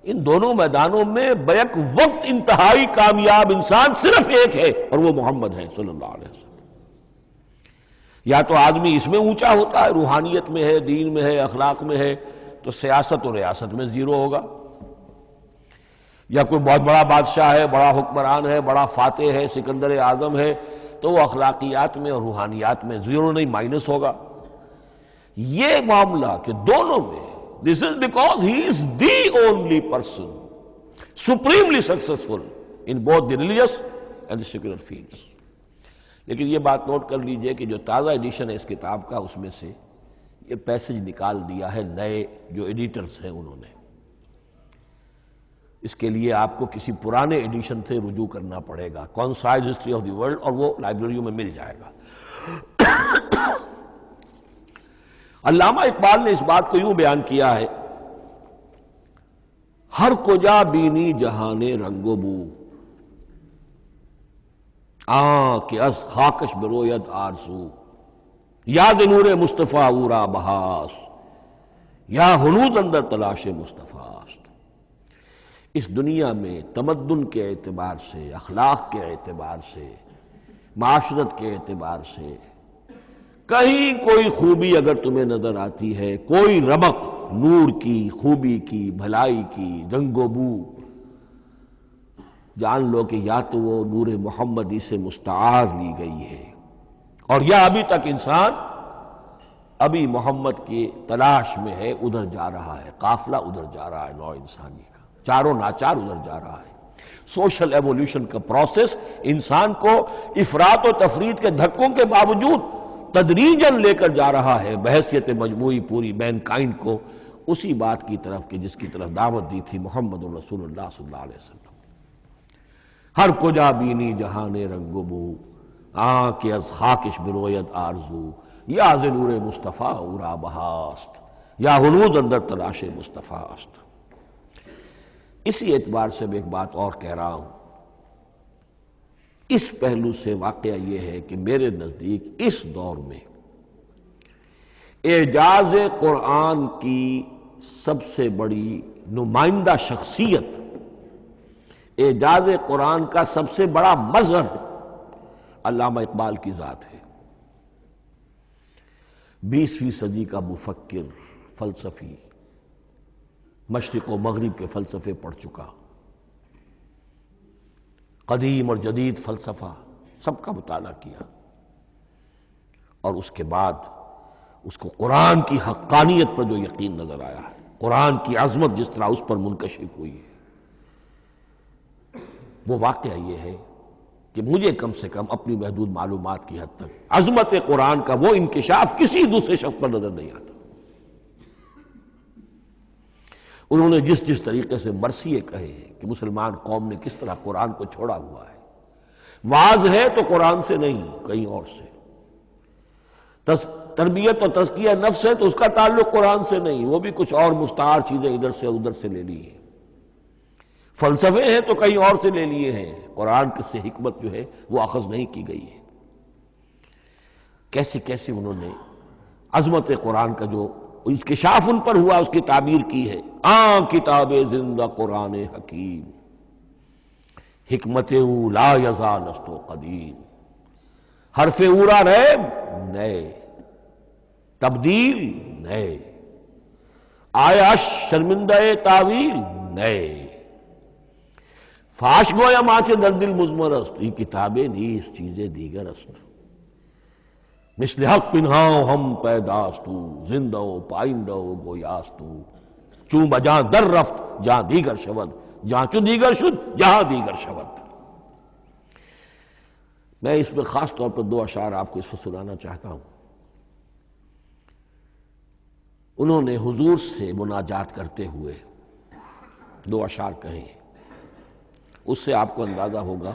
ان دونوں میدانوں میں بیک وقت انتہائی کامیاب انسان صرف ایک ہے، اور وہ محمد ہے صلی اللہ علیہ وسلم. یا تو آدمی اس میں اونچا ہوتا ہے، روحانیت میں ہے، دین میں ہے، اخلاق میں ہے، تو سیاست اور ریاست میں زیرو ہوگا. یا کوئی بہت بڑا بادشاہ ہے، بڑا حکمران ہے، بڑا فاتح ہے، سکندر اعظم ہے، تو وہ اخلاقیات میں اور روحانیات میں زیرو نہیں، مائنس ہوگا. یہ معاملہ کہ دونوں میں this is because he is the only person supremely successful in both the religious and the secular fields. لیکن یہ بات نوٹ کر لیجئے کہ جو تازہ ایڈیشن ہے اس کتاب کا، اس میں سے یہ پیسج نکال دیا ہے نئے جو ایڈیٹرز ہیں انہوں نے. اس کے لیے آپ کو کسی پرانے ایڈیشن سے رجوع کرنا پڑے گا، concise history of the world, اور وہ لائبریریوں میں مل جائے گا. علامہ اقبال نے اس بات کو یوں بیان کیا ہے، ہر کجا بینی جہان رنگ و بو، کہ از خاکش بروید آرزو، یاد نور مصطفیٰ اورا بہاس، یا ہنود اندر تلاش مصطفیٰ است. اس دنیا میں تمدن کے اعتبار سے، اخلاق کے اعتبار سے، معاشرت کے اعتبار سے کہیں کوئی خوبی اگر تمہیں نظر آتی ہے، کوئی رمق نور کی، خوبی کی، بھلائی کی، رنگ و بو، جان لو کہ یا تو وہ نور محمدی سے مستعار لی گئی ہے، اور یا ابھی تک انسان ابھی محمد کی تلاش میں ہے، ادھر جا رہا ہے، قافلہ ادھر جا رہا ہے، نوع انسانی کا چاروں ناچار ادھر جا رہا ہے. سوشل ایولیوشن کا پروسیس انسان کو افراط و تفرید کے دھکوں کے باوجود تدریجاً لے کر جا رہا ہے بحیثیت مجموعی پوری مین کائنڈ کو اسی بات کی طرف کہ جس کی طرف دعوت دی تھی محمد رسول اللہ صلی اللہ علیہ وسلم. ہر کجا بینی جہان رنگ و بو، کہ از خاکش بروید آرزو، یا ز نور مصطفیٰ اورا بہاست، یا ہنود اندر تلاش مصطفیٰ است. اسی اعتبار سے میں ایک بات اور کہہ رہا ہوں، اس پہلو سے واقعہ یہ ہے کہ میرے نزدیک اس دور میں اعجاز قرآن کی سب سے بڑی نمائندہ شخصیت، اعجاز قرآن کا سب سے بڑا مظہر علامہ اقبال کی ذات ہے. 20ویں صدی کا مفکر، فلسفی، مشرق و مغرب کے فلسفے پڑھ چکا، قدیم اور جدید فلسفہ سب کا مطالعہ کیا، اور اس کے بعد اس کو قرآن کی حقانیت پر جو یقین نظر آیا ہے، قرآن کی عظمت جس طرح اس پر منکشف ہوئی ہے، وہ واقعہ یہ ہے کہ مجھے کم سے کم اپنی محدود معلومات کی حد تک عظمت قرآن کا وہ انکشاف کسی دوسرے شخص پر نظر نہیں آتا. انہوں نے جس جس طریقے سے مرثیے کہے ہیں کہ مسلمان قوم نے کس طرح قرآن کو چھوڑا ہوا ہے، واعظ ہے تو قرآن سے نہیں کہیں اور سے، تربیت اور تزکیہ نفس ہے تو اس کا تعلق قرآن سے نہیں، وہ بھی کچھ اور مستعار چیزیں ادھر سے ادھر سے لے لی ہیں، فلسفے ہیں تو کہیں اور سے لے لیے ہیں، قرآن سے حکمت جو ہے وہ اخذ نہیں کی گئی ہے. کیسے کیسے انہوں نے عظمت قرآن کا جو انکشاف ان پر ہوا، اس کی تعبیر کی ہے، کتاب زندہ قرآن حکیم، حکمت او لا یزال است و قدیم، حرف اورا ریب نئے، تبدیل نئے، آیا شرمندہ تعویل نئے، فاش گویا ماچے در دل مضمر است، یہ کتابیں نیست چیزیں دیگر است، مثل حق پنہاؤ ہم پیداستو، زندہ و پائندہ و گویاستو، چون بجاں در رفت جہاں دیگر شود، جہاں چو دیگر شد جہاں دیگر شود۔ میں اس میں خاص طور پر 2 اشعار آپ کو اس وقت سنانا چاہتا ہوں۔ انہوں نے حضور سے مناجات کرتے ہوئے 2 اشعار کہیں، اس سے آپ کو اندازہ ہوگا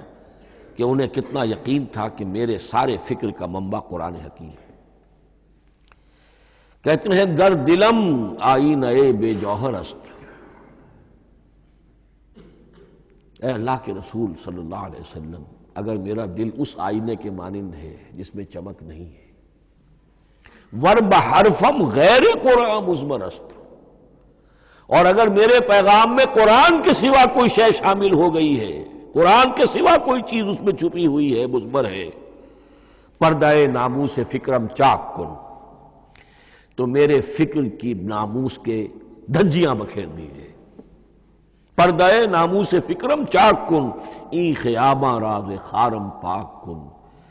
کہ انہیں کتنا یقین تھا کہ میرے سارے فکر کا منبع قرآن حکیم ہے۔ کہتے ہیں گر دلم آئینہ بے جوہر است، اے اللہ کے رسول صلی اللہ علیہ وسلم، اگر میرا دل اس آئینے کے مانند ہے جس میں چمک نہیں ہے، ور بحرفم غیر قرآن مضمر است، اور اگر میرے پیغام میں قرآن کے سوا کوئی شے شامل ہو گئی ہے، قرآن کے سوا کوئی چیز اس میں چھپی ہوئی ہے، مضمر ہے، پردہ ناموس فکرم چاک کن، تو میرے فکر کی ناموس کے دھجیاں بکھیر دیجئے، پردہ ناموس فکرم چاک کن، این خیاباں راز خارم پاک کن،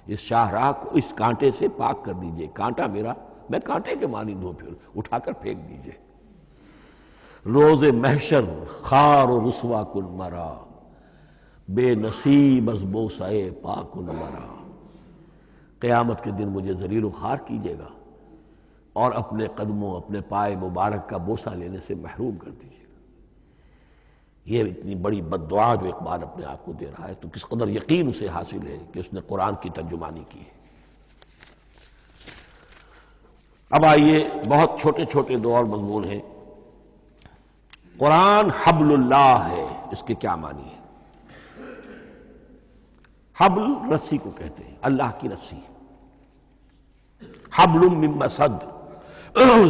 اس شاہراہ کو اس کانٹے سے پاک کر دیجئے، کانٹا میرا، میں کانٹے کے مانند ہوں، پھر اٹھا کر پھینک دیجئے، روز محشر خار و رسوا کن مرا، بے نصیب از بوسہ پاک کن مرا، قیامت کے دن مجھے ذلیل و خوار کیجیے گا اور اپنے قدموں، اپنے پائے مبارک کا بوسہ لینے سے محروم کر دیجیے گا۔ یہ اتنی بڑی بد دعا جو اقبال اپنے آپ کو دے رہا ہے، تو کس قدر یقین اسے حاصل ہے کہ اس نے قرآن کی ترجمانی کی ہے۔ اب آئیے، بہت چھوٹے چھوٹے 2 اور مضمون ہیں۔ قرآن حبل اللہ ہے، اس کے کیا معنی ہے؟ حبل رسی کو کہتے ہیں، اللہ کی رسی، حبل من مسد،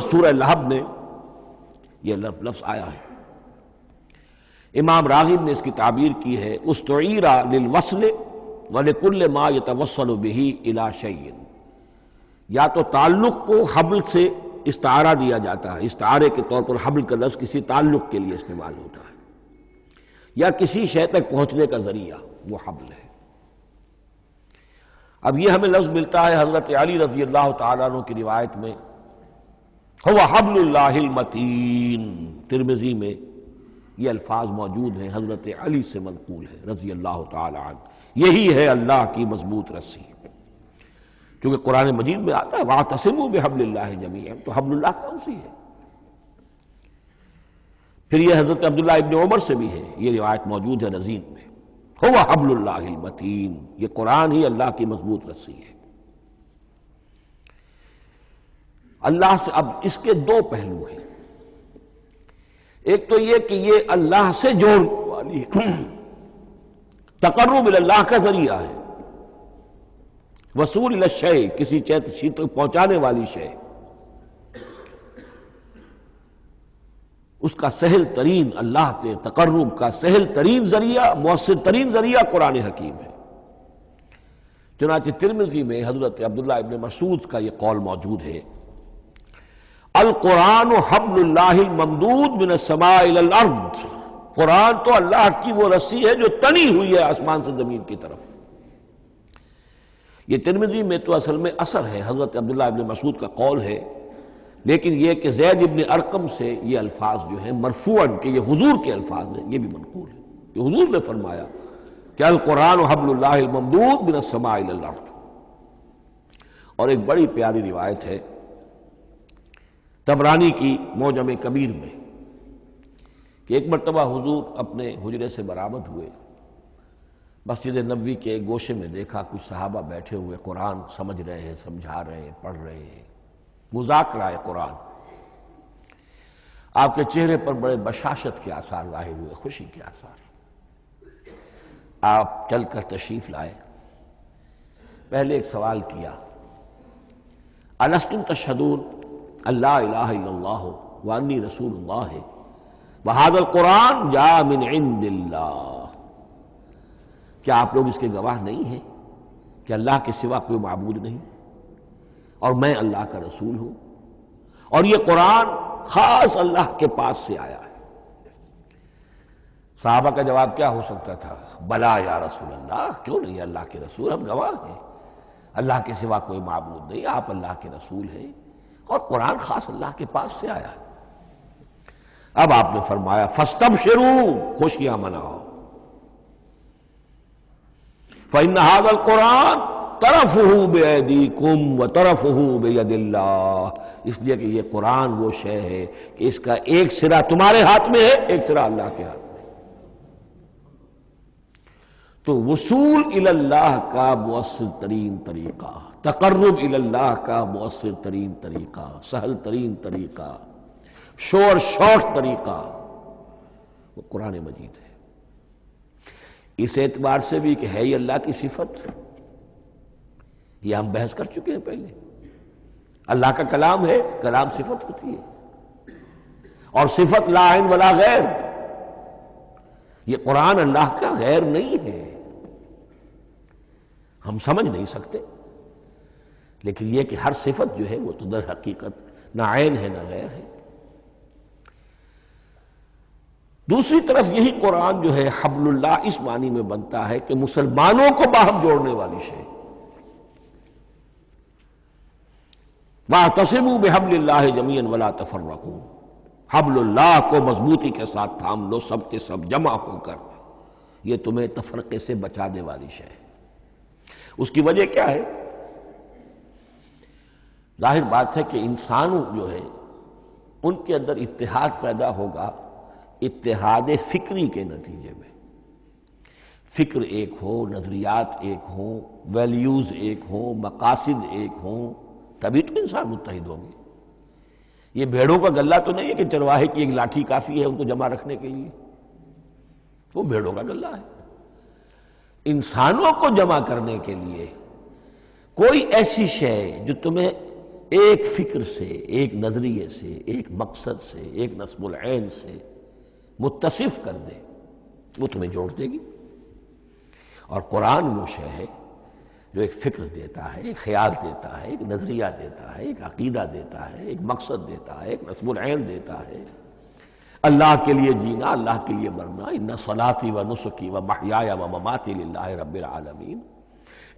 سورہ لہب میں یہ لفظ آیا ہے۔ امام راغب نے اس کی تعبیر کی ہے، استعیر للوصل ولکل ما یتوصل به الی شیء، یا تو تعلق کو حبل سے استعارہ دیا جاتا ہے، استعارے کے طور پر حبل کا لفظ کسی تعلق کے لیے استعمال ہوتا ہے، یا کسی شے تک پہنچنے کا ذریعہ، وہ حبل ہے۔ اب یہ ہمیں لفظ ملتا ہے حضرت علی رضی اللہ تعالیٰ عنہ کی روایت میں، هو حبل اللہ المتین، ترمذی میں یہ الفاظ موجود ہیں، حضرت علی سے منقول ہے رضی اللہ تعالیٰ عنہ، یہی ہے اللہ کی مضبوط رسی، کیونکہ قرآن مجید میں آتا ہے وَاعْتَصِمُوا بِحَبْلِ اللَّهِ جَمِيعًا، تو حبل اللہ کون سی ہے؟ پھر یہ حضرت عبداللہ ابن عمر سے بھی ہے، یہ روایت موجود ہے رزین میں، هو حبل اللہ المتین، یہ قرآن ہی اللہ کی مضبوط رسی ہے۔ اللہ سے اب اس کے 2 پہلو ہیں، ایک تو یہ کہ یہ اللہ سے جوڑ والی ہے، تقرب اللہ کا ذریعہ ہے، وصول الشیء، کسی چیز تک پہنچانے والی شے، اس کا سہل ترین، اللہ کے تقرب کا سہل ترین ذریعہ، مؤثر ترین ذریعہ قرآن حکیم ہے۔ چنانچہ ترمذی میں حضرت عبداللہ ابن مسعود کا یہ قول موجود ہے، القرآن حبل اللہ الممدود من السماء الی الارض، قرآن تو اللہ کی وہ رسی ہے جو تنی ہوئی ہے آسمان سے زمین کی طرف۔ یہ ترمذی میں تو اصل میں اثر ہے، حضرت عبداللہ ابن مسعود کا قول ہے، لیکن یہ کہ زید ابن ارقم سے یہ الفاظ جو ہیں مرفوعاً کہ یہ حضور کے الفاظ ہیں، یہ بھی منقول ہے کہ حضور نے فرمایا کہ القرآن حبل اللہ الممدود من السماء الی الارض۔ اور ایک بڑی پیاری روایت ہے طبرانی کی معجم کبیر میں کہ ایک مرتبہ حضور اپنے حجرے سے برآمد ہوئے، مسجد نبوی کے ایک گوشے میں دیکھا کچھ صحابہ بیٹھے ہوئے قرآن سمجھ رہے ہیں، سمجھا رہے ہیں، پڑھ رہے ہیں، مذاکرہ قرآن۔ آپ کے چہرے پر بڑے بشاشت کے آثار ظاہر ہوئے، خوشی کے آثار۔ آپ چل کر تشریف لائے، پہلے ایک سوال کیا، الستم تشہدون، اللہ الہ الا اللہ وانی رسول اللہ وہذا القرآن جاء من عند اللہ۔ کیا آپ لوگ اس کے گواہ نہیں ہیں کہ اللہ کے سوا کوئی معبود نہیں اور میں اللہ کا رسول ہوں، اور یہ قرآن خاص اللہ کے پاس سے آیا ہے؟ صحابہ کا جواب کیا ہو سکتا تھا؟ بلا یا رسول اللہ، کیوں نہیں اللہ کے رسول، ہم گواہ ہیں، اللہ کے سوا کوئی معبود نہیں، آپ اللہ کے رسول ہیں اور قرآن خاص اللہ کے پاس سے آیا ہے۔ اب آپ نے فرمایا فاستبشروا، خوشیاں مناؤ، فإن هذا القرآن طرفه بأيديكم وطرفه بيد اللہ، اس لیے کہ یہ قرآن وہ شے ہے کہ اس کا ایک سرا تمہارے ہاتھ میں ہے، ایک سرا اللہ کے ہاتھ میں۔ تو وصول الی اللہ کا مؤثر ترین طریقہ، تقرب الی اللہ کا مؤثر ترین طریقہ، سہل ترین طریقہ، شور شارٹ طریقہ وہ قرآن مجید ہے۔ اس اعتبار سے بھی کہ ہے یہ اللہ کی صفت، یہ ہم بحث کر چکے ہیں پہلے، اللہ کا کلام ہے، کلام صفت ہوتی ہے، اور صفت لا عین ولا غیر، یہ قرآن اللہ کا غیر نہیں ہے، ہم سمجھ نہیں سکتے، لیکن یہ کہ ہر صفت جو ہے وہ تو در حقیقت نہ عین ہے نہ غیر ہے۔ دوسری طرف یہی قرآن جو ہے حبل اللہ اس معنی میں بنتا ہے کہ مسلمانوں کو باہم جوڑنے والی شے، وَاعْتَصِمُوا بِحَبْلِ اللَّهِ جَمِيعًا وَلَا تَفَرَّقُوا، حبل اللہ کو مضبوطی کے ساتھ تھام لو، سب کے سب جمع ہو کر، یہ تمہیں تفرقے سے بچانے والی شے ہے۔ اس کی وجہ کیا ہے؟ ظاہر بات ہے کہ انسانوں جو ہے ان کے اندر اتحاد پیدا ہوگا اتحاد فکری کے نتیجے میں، فکر ایک ہو، نظریات ایک ہوں، ویلیوز ایک ہوں، مقاصد ایک ہوں، تبھی تو انسان متحد ہوں گے۔ یہ بھیڑوں کا غلہ تو نہیں ہے کہ چرواہے کی ایک لاٹھی کافی ہے ان کو جمع رکھنے کے لیے، وہ بھیڑوں کا غلہ ہے۔ انسانوں کو جمع کرنے کے لیے کوئی ایسی شے جو تمہیں ایک فکر سے، ایک نظریے سے، ایک مقصد سے، ایک نصب العین سے متصف کر دے، وہ تمہیں جوڑ دے گی۔ اور قرآن وہ شے ہے جو ایک فکر دیتا ہے، ایک خیال دیتا ہے، ایک نظریہ دیتا ہے، ایک عقیدہ دیتا ہے، ایک مقصد دیتا ہے، ایک نصب العین دیتا ہے، اللہ کے لیے جینا، اللہ کے لیے مرنا، ان صلاتی و نسکی و محیایا و مماتی للہ رب العالمین،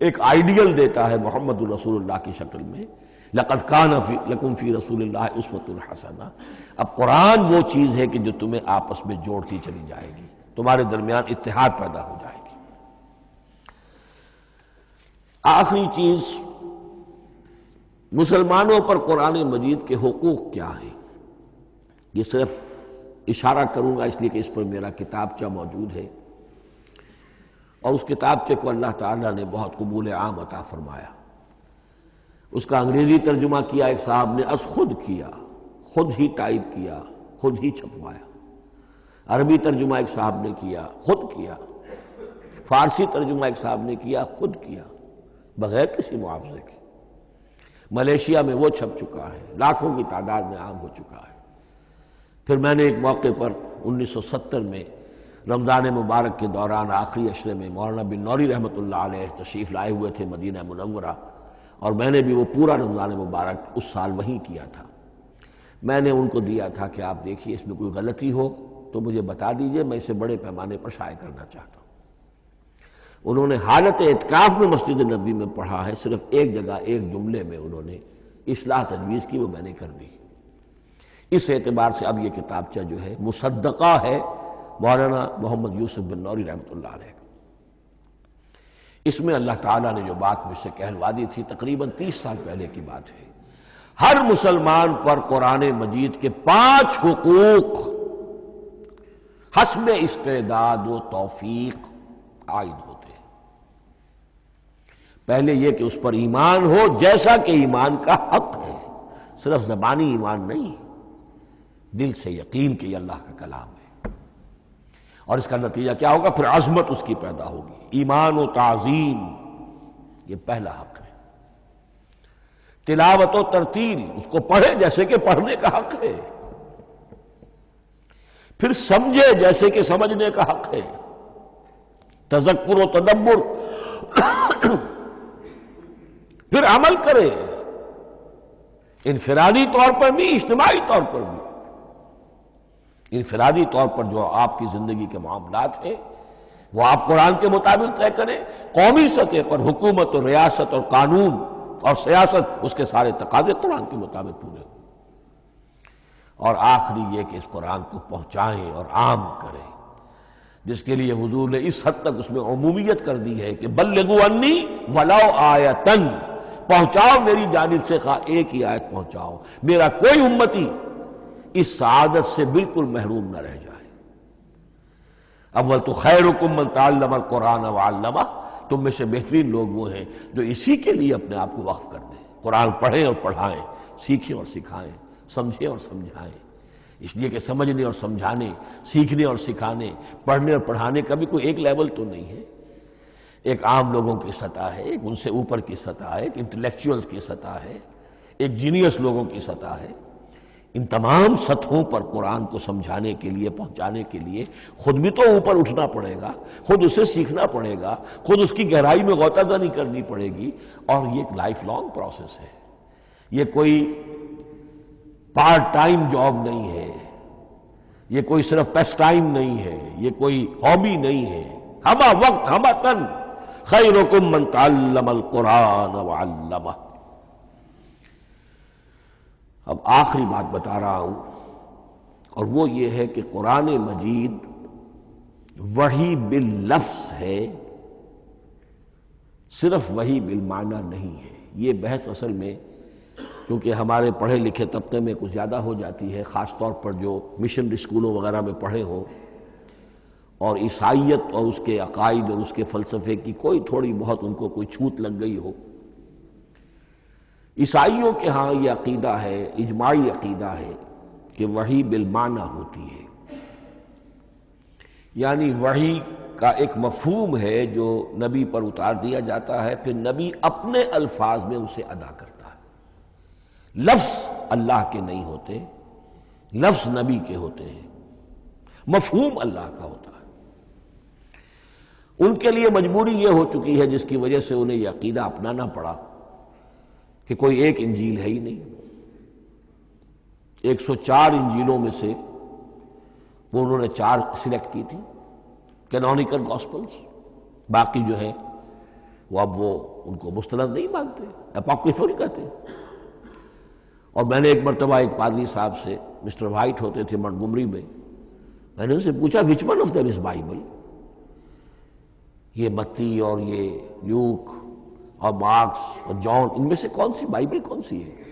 ایک آئیڈیل دیتا ہے محمد الرسول اللہ کی شکل میں، لقد کان لکم فی رسول اللہ اسوۃ حسنہ۔ اب قرآن وہ چیز ہے کہ جو تمہیں آپس میں جوڑتی چلی جائے گی، تمہارے درمیان اتحاد پیدا ہو جائے گی۔ آخری چیز، مسلمانوں پر قرآن مجید کے حقوق کیا ہیں؟ یہ صرف اشارہ کروں گا اس لیے کہ اس پر میرا کتابچہ موجود ہے، اور اس کتابچے کو اللہ تعالیٰ نے بہت قبول عام عطا فرمایا۔ اس کا انگریزی ترجمہ کیا ایک صاحب نے، از خود کیا، خود ہی ٹائپ کیا، خود ہی چھپوایا۔ عربی ترجمہ ایک صاحب نے کیا، خود کیا۔ فارسی ترجمہ ایک صاحب نے کیا، خود کیا، بغیر کسی معاوضے کے۔ ملیشیا میں وہ چھپ چکا ہے، لاکھوں کی تعداد میں عام ہو چکا ہے۔ پھر میں نے ایک موقع پر 1970 میں رمضان مبارک کے دوران آخری عشرے میں مولانا بن نوری رحمۃ اللہ علیہ تشریف لائے ہوئے تھے مدینہ منورہ، اور میں نے بھی وہ پورا رمضان مبارک اس سال وہیں کیا تھا۔ میں نے ان کو دیا تھا کہ آپ دیکھیے اس میں کوئی غلطی ہو تو مجھے بتا دیجئے، میں اسے بڑے پیمانے پر شائع کرنا چاہتا ہوں۔ انہوں نے حالت اعتکاف میں مسجد نبوی میں پڑھا ہے، صرف ایک جگہ ایک جملے میں انہوں نے اصلاح تجویز کی، وہ میں نے کر دی۔ اس اعتبار سے اب یہ کتابچہ جو ہے مصدقہ ہے مولانا محمد یوسف بن نوری رحمۃ اللہ علیہ۔ اس میں اللہ تعالیٰ نے جو بات مجھ سے کہلوا دی تھی، تقریباً 30 سال پہلے کی بات ہے، ہر مسلمان پر قرآن مجید کے 5 حقوق حسب استعداد و توفیق عائد ہوتے ہیں۔ پہلے یہ کہ اس پر ایمان ہو جیسا کہ ایمان کا حق ہے، صرف زبانی ایمان نہیں، دل سے یقین کہ یہ اللہ کا کلام ہے۔ اور اس کا نتیجہ کیا ہوگا؟ پھر عظمت اس کی پیدا ہوگی، ایمان و تعظیم، یہ پہلا حق ہے۔ تلاوت و ترتیل، اس کو پڑھے جیسے کہ پڑھنے کا حق ہے، پھر سمجھے جیسے کہ سمجھنے کا حق ہے، تذکر و تدبر، پھر عمل کرے، انفرادی طور پر بھی اجتماعی طور پر بھی۔ انفرادی طور پر جو آپ کی زندگی کے معاملات ہیں وہ آپ قرآن کے مطابق طے کریں، قومی سطح پر حکومت اور ریاست اور قانون اور سیاست، اس کے سارے تقاضے قرآن کے مطابق پورے ہوں، اور آخری یہ کہ اس قرآن کو پہنچائیں اور عام کریں، جس کے لیے حضور نے اس حد تک اس میں عمومیت کر دی ہے کہ بلغوا انی ولو آیۃ، پہنچاؤ میری جانب سے خواہ ایک ہی آیت پہنچاؤ، میرا کوئی امتی اس سعادت سے بالکل محروم نہ رہ جائے۔ اول تو خیرکم من تعلم القرآن وعلمہ، تم میں سے بہترین لوگ وہ ہیں جو اسی کے لیے اپنے آپ کو وقف کر دیں، قرآن پڑھیں اور پڑھائیں، سیکھیں اور سکھائیں، سمجھیں اور سمجھائیں۔ اس لیے کہ سمجھنے اور سمجھانے، سیکھنے اور سکھانے، پڑھنے اور پڑھانے کا بھی کوئی ایک لیول تو نہیں ہے، ایک عام لوگوں کی سطح ہے، ایک ان سے اوپر کی سطح ہے، ایک انٹلیکچوئلز کی سطح ہے، ایک جینیس لوگوں کی سطح ہے۔ ان تمام سطحوں پر قرآن کو سمجھانے کے لیے، پہنچانے کے لیے خود بھی تو اوپر اٹھنا پڑے گا، خود اسے سیکھنا پڑے گا، خود اس کی گہرائی میں غوطہ زنی کرنی پڑے گی، اور یہ ایک لائف لانگ پروسیس ہے، یہ کوئی پارٹ ٹائم جاب نہیں ہے، یہ کوئی صرف پیس ٹائم نہیں ہے، یہ کوئی ہابی نہیں ہے، ہمہ وقت ہمہ تن، خیرکم من تعلم القرآن وعلمہ۔ اب آخری بات بتا رہا ہوں، اور وہ یہ ہے کہ قرآن مجید وحی باللفظ ہے، صرف وحی بالمعنی نہیں ہے۔ یہ بحث اصل میں کیونکہ ہمارے پڑھے لکھے طبقے میں کچھ زیادہ ہو جاتی ہے، خاص طور پر جو مشنری اسکولوں وغیرہ میں پڑھے ہوں اور عیسائیت اور اس کے عقائد اور اس کے فلسفے کی کوئی تھوڑی بہت ان کو کوئی چھوت لگ گئی ہو۔ عیسائیوں کے ہاں یہ عقیدہ ہے، اجماعی عقیدہ ہے کہ وحی بالمعنی ہوتی ہے، یعنی وحی کا ایک مفہوم ہے جو نبی پر اتار دیا جاتا ہے، پھر نبی اپنے الفاظ میں اسے ادا کرتا ہے۔ لفظ اللہ کے نہیں ہوتے، لفظ نبی کے ہوتے ہیں، مفہوم اللہ کا ہوتا ہے۔ ان کے لیے مجبوری یہ ہو چکی ہے جس کی وجہ سے انہیں یہ عقیدہ اپنانا پڑا کہ کوئی ایک انجیل ہے ہی نہیں، 104 انجیلوں میں سے وہ انہوں نے 4 سلیکٹ کی تھی کینونیکل گاسپلز، باقی جو ہیں وہ اب وہ ان کو مستند نہیں مانتے، اپوکریفل کہتے ہیں۔ اور میں نے ایک مرتبہ ایک پادری صاحب سے، مسٹر وائٹ ہوتے تھے منٹگمری میں نے ان سے پوچھا which one of them is Bible؟ یہ متی اور یہ لیوک اور مارکس اور جان، ان میں سے کون سی بائبل کون سی ہے؟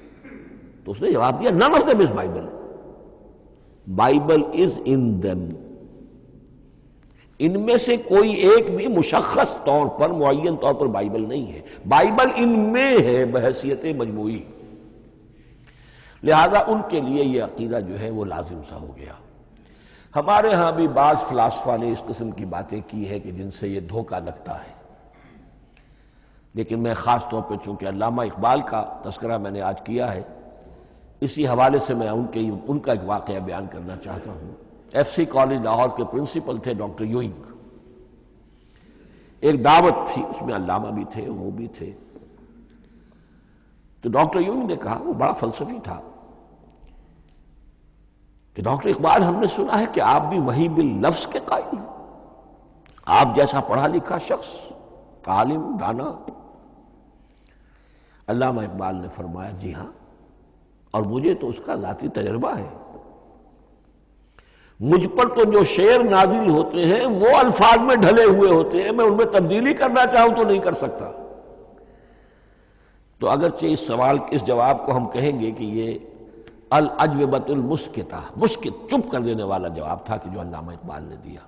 تو اس نے جواب دیا none of them is Bible. Bible is in them. ان میں سے کوئی ایک بھی مشخص طور پر، معین طور پر بائبل نہیں ہے، بائبل ان میں ہے بحیثیت مجموعی۔ لہذا ان کے لیے یہ عقیدہ جو ہے وہ لازم سا ہو گیا۔ ہمارے ہاں بھی بعض فلاسفہ نے اس قسم کی باتیں کی ہے کہ جن سے یہ دھوکہ لگتا ہے، لیکن میں خاص طور پہ چونکہ علامہ اقبال کا تذکرہ میں نے آج کیا ہے، اسی حوالے سے میں ان کا ایک واقعہ بیان کرنا چاہتا ہوں۔ ایف سی کالج لاہور کے پرنسپل تھے ڈاکٹر یوئنگ۔ ایک دعوت تھی، اس میں علامہ بھی تھے، وہ بھی تھے۔ تو ڈاکٹر یوئنگ نے کہا، وہ بڑا فلسفی تھا، کہ ڈاکٹر اقبال ہم نے سنا ہے کہ آپ بھی وحی باللفظ کے قائل ہیں، آپ جیسا پڑھا لکھا شخص، عالم دانا۔ علامہ اقبال نے فرمایا جی ہاں، اور مجھے تو اس کا ذاتی تجربہ ہے، مجھ پر تو جو شعر نازل ہوتے ہیں وہ الفاظ میں ڈھلے ہوئے ہوتے ہیں، میں ان میں تبدیلی کرنا چاہوں تو نہیں کر سکتا۔ تو اگرچہ اس سوال اس جواب کو ہم کہیں گے کہ یہ الاجوبۃ المسکتہ، مسکت چپ کر دینے والا جواب تھا کہ جو علامہ اقبال نے دیا،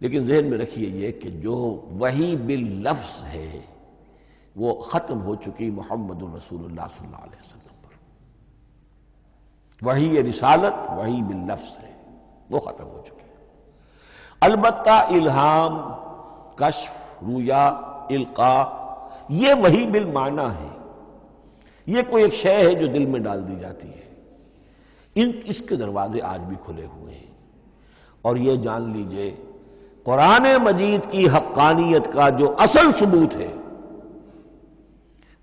لیکن ذہن میں رکھیے یہ کہ جو وحی باللفظ ہے وہ ختم ہو چکی محمد الرسول اللہ صلی اللہ علیہ وسلم پر۔ وحی رسالت وحی باللفظ ہے، وہ ختم ہو چکی ہے۔ البتہ الہام، کشف، رویا، القاء، یہ وحی بالمعنی ہے، یہ کوئی ایک شے ہے جو دل میں ڈال دی جاتی ہے، اس کے دروازے آج بھی کھلے ہوئے ہیں۔ اور یہ جان لیجئے قرآن مجید کی حقانیت کا جو اصل ثبوت ہے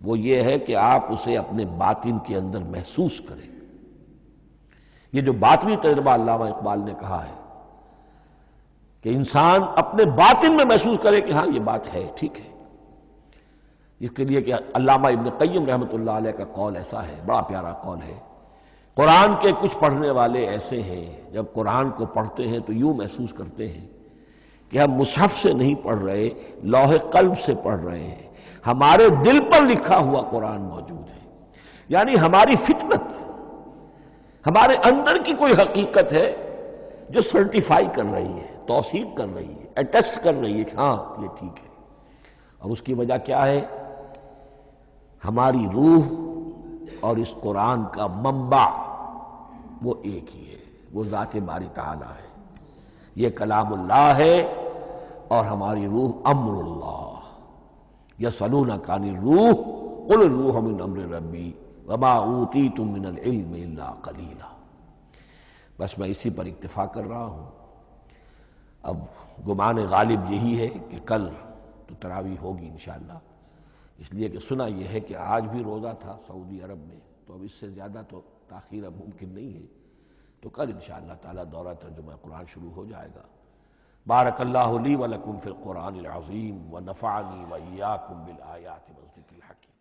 وہ یہ ہے کہ آپ اسے اپنے باطن کے اندر محسوس کریں۔ یہ جو باطنی تجربہ علامہ اقبال نے کہا ہے کہ انسان اپنے باطن میں محسوس کرے کہ ہاں یہ بات ہے، ٹھیک ہے، اس کے لیے کہ علامہ ابن قیم رحمۃ اللہ علیہ کا قول ایسا ہے، بڑا پیارا قول ہے۔ قرآن کے کچھ پڑھنے والے ایسے ہیں جب قرآن کو پڑھتے ہیں تو یوں محسوس کرتے ہیں کہ ہم مصحف سے نہیں پڑھ رہے، لوح قلب سے پڑھ رہے ہیں، ہمارے دل پر لکھا ہوا قرآن موجود ہے۔ یعنی ہماری فطرت، ہمارے اندر کی کوئی حقیقت ہے جو سرٹیفائی کر رہی ہے، توثیق کر رہی ہے، اٹیسٹ کر رہی ہے کہ ہاں یہ ٹھیک ہے۔ اور اس کی وجہ کیا ہے؟ ہماری روح اور اس قرآن کا منبع وہ ایک ہی ہے، وہ ذات باری تعالیٰ ہے، یہ کلام اللہ ہے، اور ہماری روح امر اللہ۔ یسألونک عن الروح قل الروح من امر ربی وما اوتیتم من العلم الا قلیلا۔ بس میں اسی پر اکتفا کر رہا ہوں۔ اب گمان غالب یہی ہے کہ کل تو تراویح ہوگی انشاءاللہ، اس لیے کہ سنا یہ ہے کہ آج بھی روزہ تھا سعودی عرب میں، تو اب اس سے زیادہ تو تاخیر اب ممکن نہیں ہے، تو کل انشاءاللہ تعالی دورہ ترجمہ قرآن شروع ہو جائے گا۔ بارک اللہ لی ولکم فی القرآن العظیم ونفعنی وإیاکم بالآیات والذکر الحکیم۔